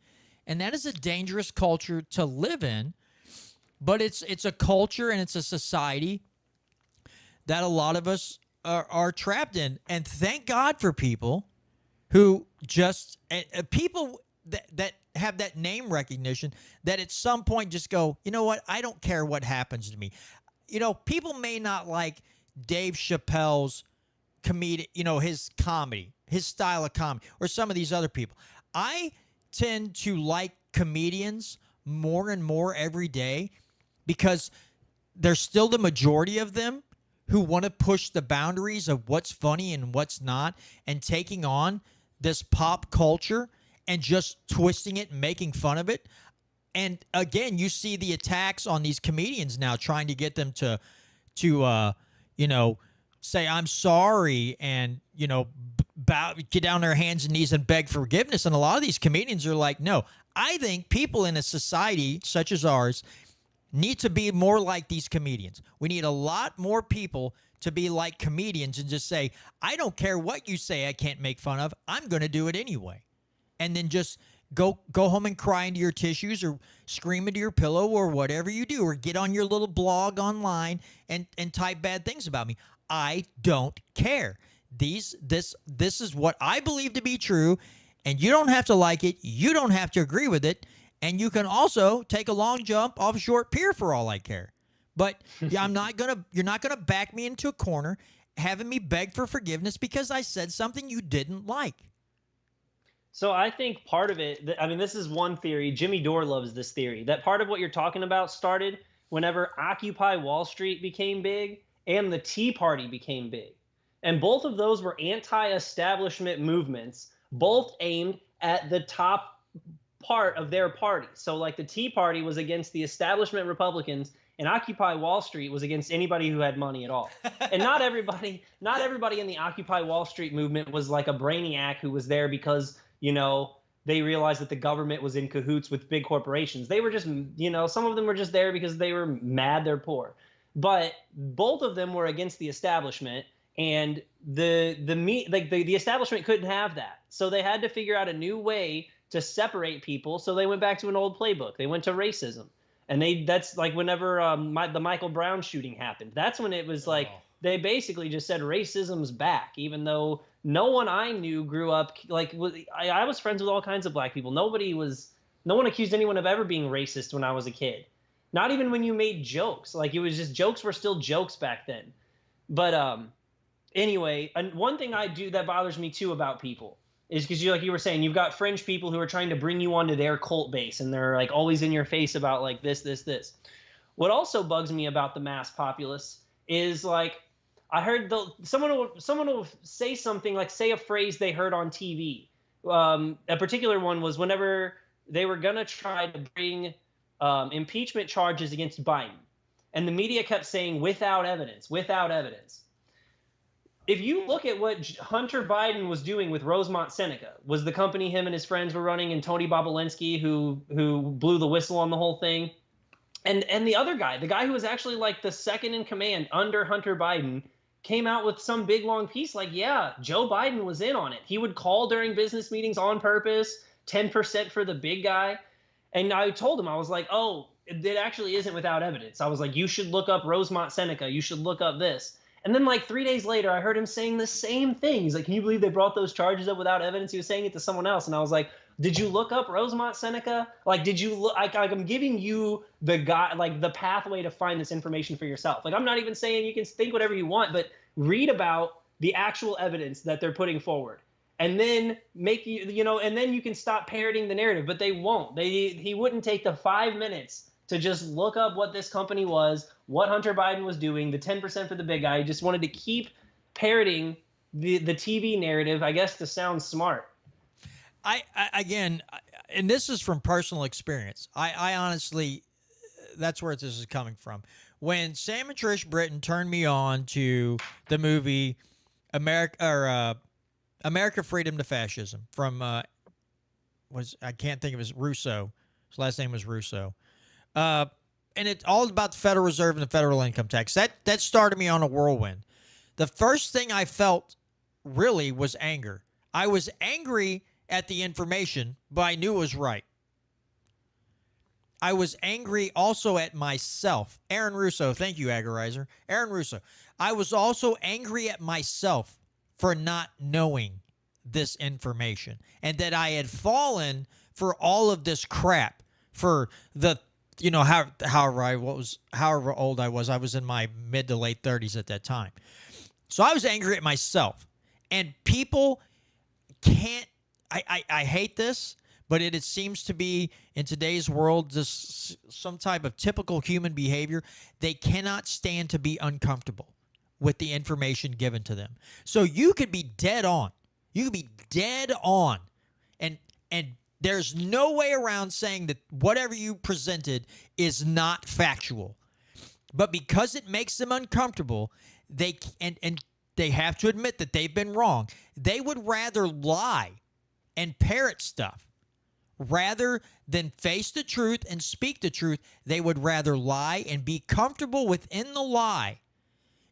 And that is a dangerous culture to live in, but it's a culture and it's a society that a lot of us are trapped in. And thank God for people who just people that have that name recognition, that at some point just go, you know what, I don't care what happens to me. You know, people may not like Dave Chappelle's comedic, you know, his comedy, his style of comedy, or some of these other people. I tend to like comedians more and more every day because there's still the majority of them who want to push the boundaries of what's funny and what's not, and taking on this pop culture and just twisting it and making fun of it. And again, you see the attacks on these comedians now, trying to get them to you know, say I'm sorry and, you know, get down their hands and knees and beg forgiveness. And a lot of these comedians are like, no, I think people in a society such as ours need to be more like these comedians. We need a lot more people to be like comedians and just say, I don't care what you say I can't make fun of. I'm going to do it anyway. And then just go home and cry into your tissues or scream into your pillow or whatever you do, or get on your little blog online and type bad things about me. I don't care. This is what I believe to be true, and you don't have to like it. You don't have to agree with it. And you can also take a long jump off a short pier for all I care. But yeah, you're not gonna back me into a corner having me beg for forgiveness because I said something you didn't like. So I think part of it, I mean, this is one theory. Jimmy Dore loves this theory, that part of what you're talking about started whenever Occupy Wall Street became big and the Tea Party became big. And both of those were anti-establishment movements, both aimed at the top part of their party. So like the Tea Party was against the establishment Republicans, and Occupy Wall Street was against anybody who had money at all. And not everybody in the Occupy Wall Street movement was like a brainiac who was there because, you know, they realized that the government was in cahoots with big corporations. They were just, you know, some of them were just there because they were mad they're poor. But both of them were against the establishment, and the establishment couldn't have that. So they had to figure out a new way to separate people. So they went back to an old playbook. They went to racism. And that's like whenever the Michael Brown shooting happened. That's when it was like they basically just said racism's back, even though no one I knew grew up like I was friends with all kinds of black people. No one accused anyone of ever being racist when I was a kid. Not even when you made jokes. Like it was just jokes were still jokes back then. But anyway, and one thing I do that bothers me too about people is because you were saying, you've got fringe people who are trying to bring you onto their cult base, and they're like always in your face about like this. What also bugs me about the mass populace is like I heard someone will say something like, say a phrase they heard on TV. A particular one was whenever they were gonna try to bring impeachment charges against Biden, and the media kept saying without evidence, without evidence. If you look at what Hunter Biden was doing with Rosemont Seneca, was the company him and his friends were running, and Tony Bobulinski who blew the whistle on the whole thing, and the other guy, the guy who was actually like the second in command under Hunter Biden, came out with some big long piece like, yeah, Joe Biden was in on it. He would call during business meetings on purpose, 10% for the big guy. And I told him, I was like, oh, it actually isn't without evidence. I was like, you should look up Rosemont Seneca. You should look up this. And then like 3 days later, I heard him saying the same thing. He's like, can you believe they brought those charges up without evidence? He was saying it to someone else. And I was like, did you look up Rosemont Seneca? Like, did you look, like I'm giving you the pathway to find this information for yourself. Like, I'm not even saying you can think whatever you want, but read about the actual evidence that they're putting forward. and then make and then you can stop parroting the narrative. But they won't. He wouldn't take the 5 minutes to just look up what this company was, what Hunter Biden was doing, the 10% for the big guy. He just wanted to keep parroting the TV narrative, I guess, to sound smart. Again, and this is from personal experience. I honestly, that's where this is coming from. When Sam and Trish Britton turned me on to the movie America, Freedom to Fascism from I can't think of his Russo. His last name was Russo. And it's all about the Federal Reserve and the federal income tax. That started me on a whirlwind. The first thing I felt really was anger. I was angry at the information, but I knew it was right. I was angry also at myself. Aaron Russo, thank you, Agorizer. Aaron Russo. I was also angry at myself for not knowing this information and that I had fallen for all of this crap for the, however old I was in my mid to late 30s at that time. So I was angry at myself, and people can't, I hate this, but it seems to be in today's world just some type of typical human behavior. They cannot stand to be uncomfortable with the information given to them. So you could be dead on. You could be dead on. And there's no way around saying that whatever you presented is not factual. But because it makes them uncomfortable, they have to admit that they've been wrong. They would rather lie and parrot stuff rather than face the truth and speak the truth. They would rather lie and be comfortable within the lie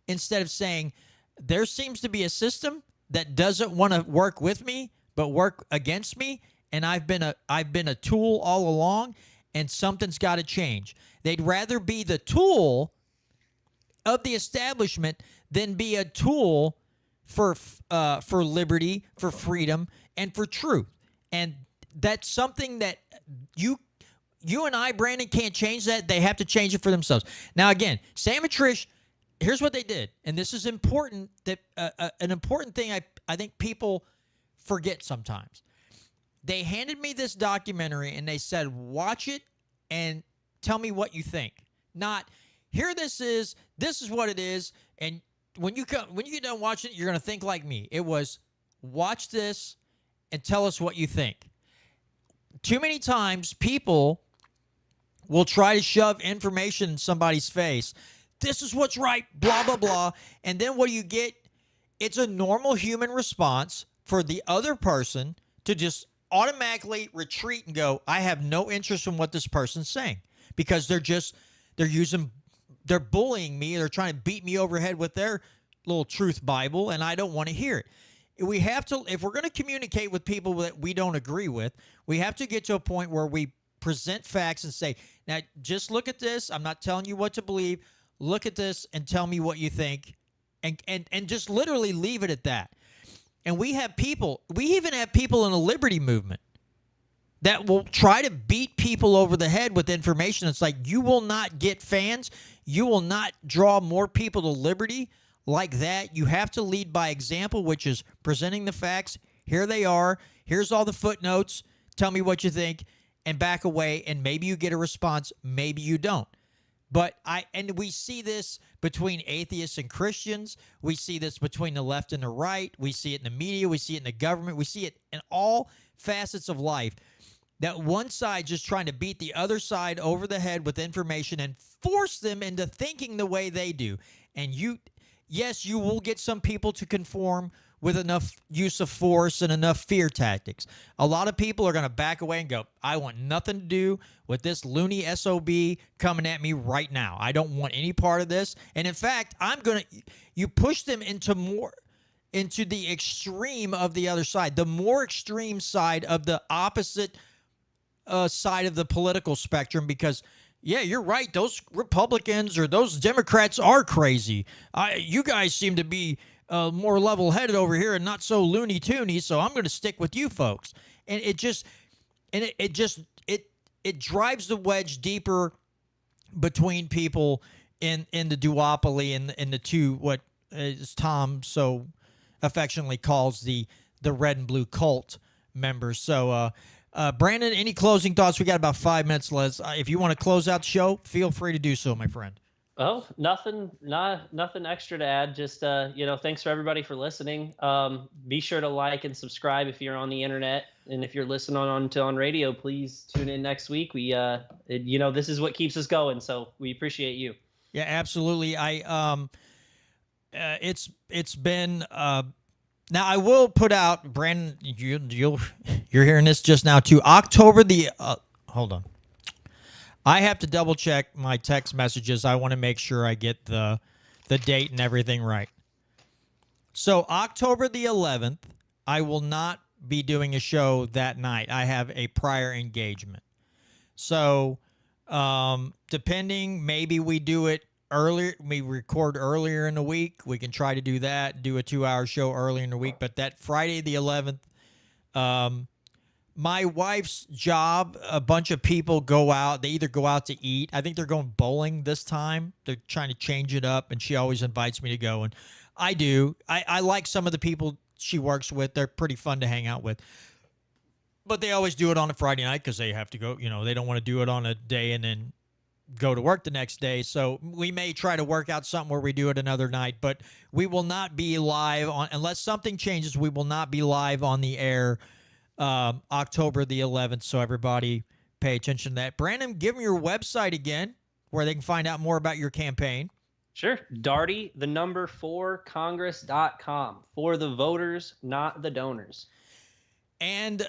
instead of saying, there seems to be a system that doesn't want to work with me but work against me, and I've been a tool all along, and something's got to change. They'd rather be the tool of the establishment than be a tool for liberty, for freedom, and for truth. And that's something that you and I, Brandon, can't change that. They have to change it for themselves. Now, again, Sam and Trish, here's what they did, and this is important. That an important thing I think people forget sometimes. They handed me this documentary, and they said, watch it and tell me what you think. Not, here this is what it is, and when you get done watching it, you're going to think like me. It was, watch this and tell us what you think. Too many times, people will try to shove information in somebody's face. This is what's right, blah, blah, blah. And then what do you get? It's a normal human response for the other person to just automatically retreat and go, I have no interest in what this person's saying, because they're bullying me. They're trying to beat me over the head with their little truth Bible, and I don't want to hear it. We have to, if we're going to communicate with people that we don't agree with, we have to get to a point where we present facts and say, now, just look at this. I'm not telling you what to believe. Look at this and tell me what you think, and just literally leave it at that. And we even have people in the liberty movement that will try to beat people over the head with information. It's like, you will not get fans. You will not draw more people to liberty like that. You have to lead by example, which is presenting the facts. Here they are. Here's all the footnotes. Tell me what you think, and back away, and maybe you get a response. Maybe you don't. But we see this between atheists and Christians. We see this between the left and the right. We see it in the media. We see it in the government. We see it in all facets of life. That one side just trying to beat the other side over the head with information and force them into thinking the way they do. And yes, you will get some people to conform with enough use of force and enough fear tactics. A lot of people are going to back away and go, I want nothing to do with this loony SOB coming at me right now. I don't want any part of this. And in fact, you push them into the extreme of the other side, the more extreme side of the opposite side of the political spectrum, because yeah, you're right. Those Republicans or those Democrats are crazy. You guys seem to be more level-headed over here and not so loony-toony, so I'm going to stick with you folks. And it drives the wedge deeper between people in the duopoly and the two, what as Tom so affectionately calls the the red and blue cult members. So, Brandon, any closing thoughts? We got about 5 minutes left. If you want to close out the show, feel free to do so, my friend. Oh, nothing extra to add. Just thanks for everybody for listening. Be sure to like and subscribe if you're on the internet, and if you're listening on radio, please tune in next week. We this is what keeps us going, so we appreciate you. Yeah, absolutely. It's been now I will put out, Brandon, you're hearing this just now too. October the hold on. I have to double check my text messages. I want to make sure I get the date and everything right. So October the 11th, I will not be doing a show that night. I have a prior engagement. So depending, maybe we do it earlier. We record earlier in the week. We can try to do that, do a 2-hour show earlier in the week. But that Friday the 11th, my wife's job, a bunch of people go out. They either go out to eat. I think they're going bowling this time. They're trying to change it up, and she always invites me to go. And I do. I like some of the people she works with. They're pretty fun to hang out with. But they always do it on a Friday night because they have to go. They don't want to do it on a day and then go to work the next day. So we may try to work out something where we do it another night. But we will not be live on, unless something changes, we will not be live on the air October the 11th, so everybody pay attention to that. Brandon, give them your website again where they can find out more about your campaign. Sure. Darty, 4congress.com. For the voters, not the donors. And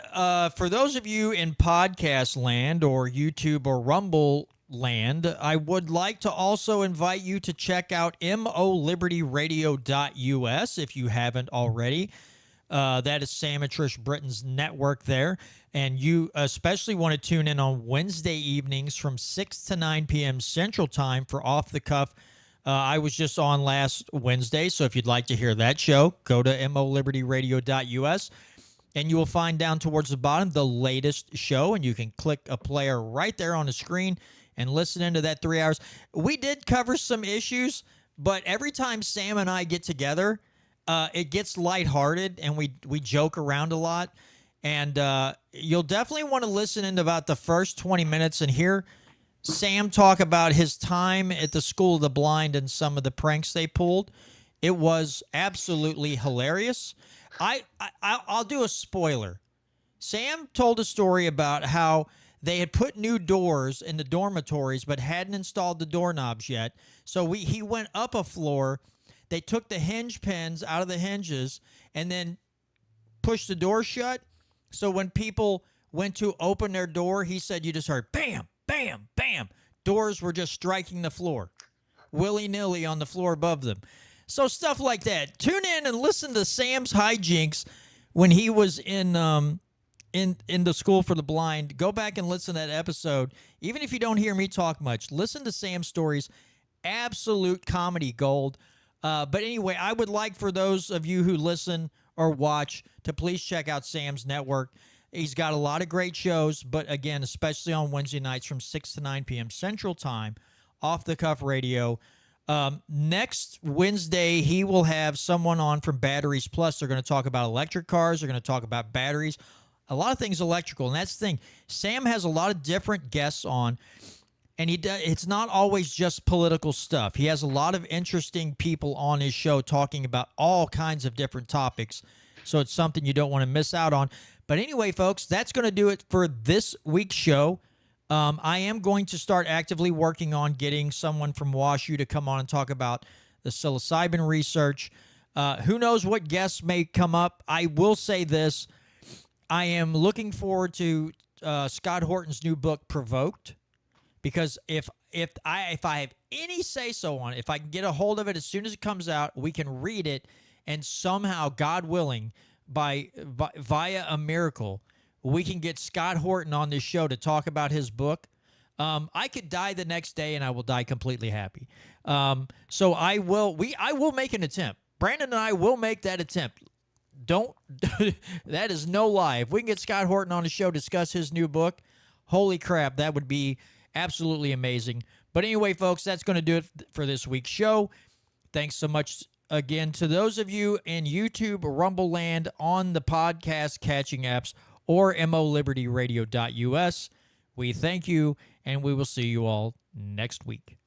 for those of you in podcast land or YouTube or Rumble land, I would like to also invite you to check out molibertyradio.us if you haven't already. That is Sam and Trish Britton's network there. And you especially want to tune in on Wednesday evenings from 6 to 9 p.m. Central Time for Off the Cuff. I was just on last Wednesday, so if you'd like to hear that show, go to molibertyradio.us, and you will find down towards the bottom the latest show, and you can click a player right there on the screen and listen into that 3 hours. We did cover some issues, but every time Sam and I get together, it gets lighthearted, and we joke around a lot. And you'll definitely want to listen in about the first 20 minutes and hear Sam talk about his time at the School of the Blind and some of the pranks they pulled. It was absolutely hilarious. I'll do a spoiler. Sam told a story about how they had put new doors in the dormitories but hadn't installed the doorknobs yet. So he went up a floor. They took the hinge pins out of the hinges and then pushed the door shut. So when people went to open their door, he said you just heard bam, bam, bam. Doors were just striking the floor, willy-nilly on the floor above them. So stuff like that. Tune in and listen to Sam's hijinks when he was in the School for the Blind. Go back and listen to that episode. Even if you don't hear me talk much, listen to Sam's stories. Absolute comedy gold. But anyway, I would like for those of you who listen or watch to please check out Sam's network. He's got a lot of great shows, but again, especially on Wednesday nights from 6 to 9 p.m. Central Time, Off the Cuff Radio. Next Wednesday, he will have someone on from Batteries Plus. They're going to talk about electric cars. They're going to talk about batteries. A lot of things electrical, and that's the thing. Sam has a lot of different guests on. And it's not always just political stuff. He has a lot of interesting people on his show talking about all kinds of different topics. So it's something you don't want to miss out on. But anyway, folks, that's going to do it for this week's show. I am going to start actively working on getting someone from WashU to come on and talk about the psilocybin research. Who knows what guests may come up. I will say this. I am looking forward to Scott Horton's new book, Provoked. Because if I have any say-so on it, if I can get a hold of it as soon as it comes out, we can read it, and somehow, God willing, via a miracle, we can get Scott Horton on this show to talk about his book. I could die the next day, and I will die completely happy. So I will make an attempt. Brandon and I will make that attempt. That is no lie. If we can get Scott Horton on the show, discuss his new book, holy crap, that would be absolutely amazing. But anyway, folks, that's going to do it for this week's show. Thanks so much again, to those of you in YouTube, Rumble Land, on the podcast catching apps, or molibertyradio.us, we thank you, and we will see you all next week.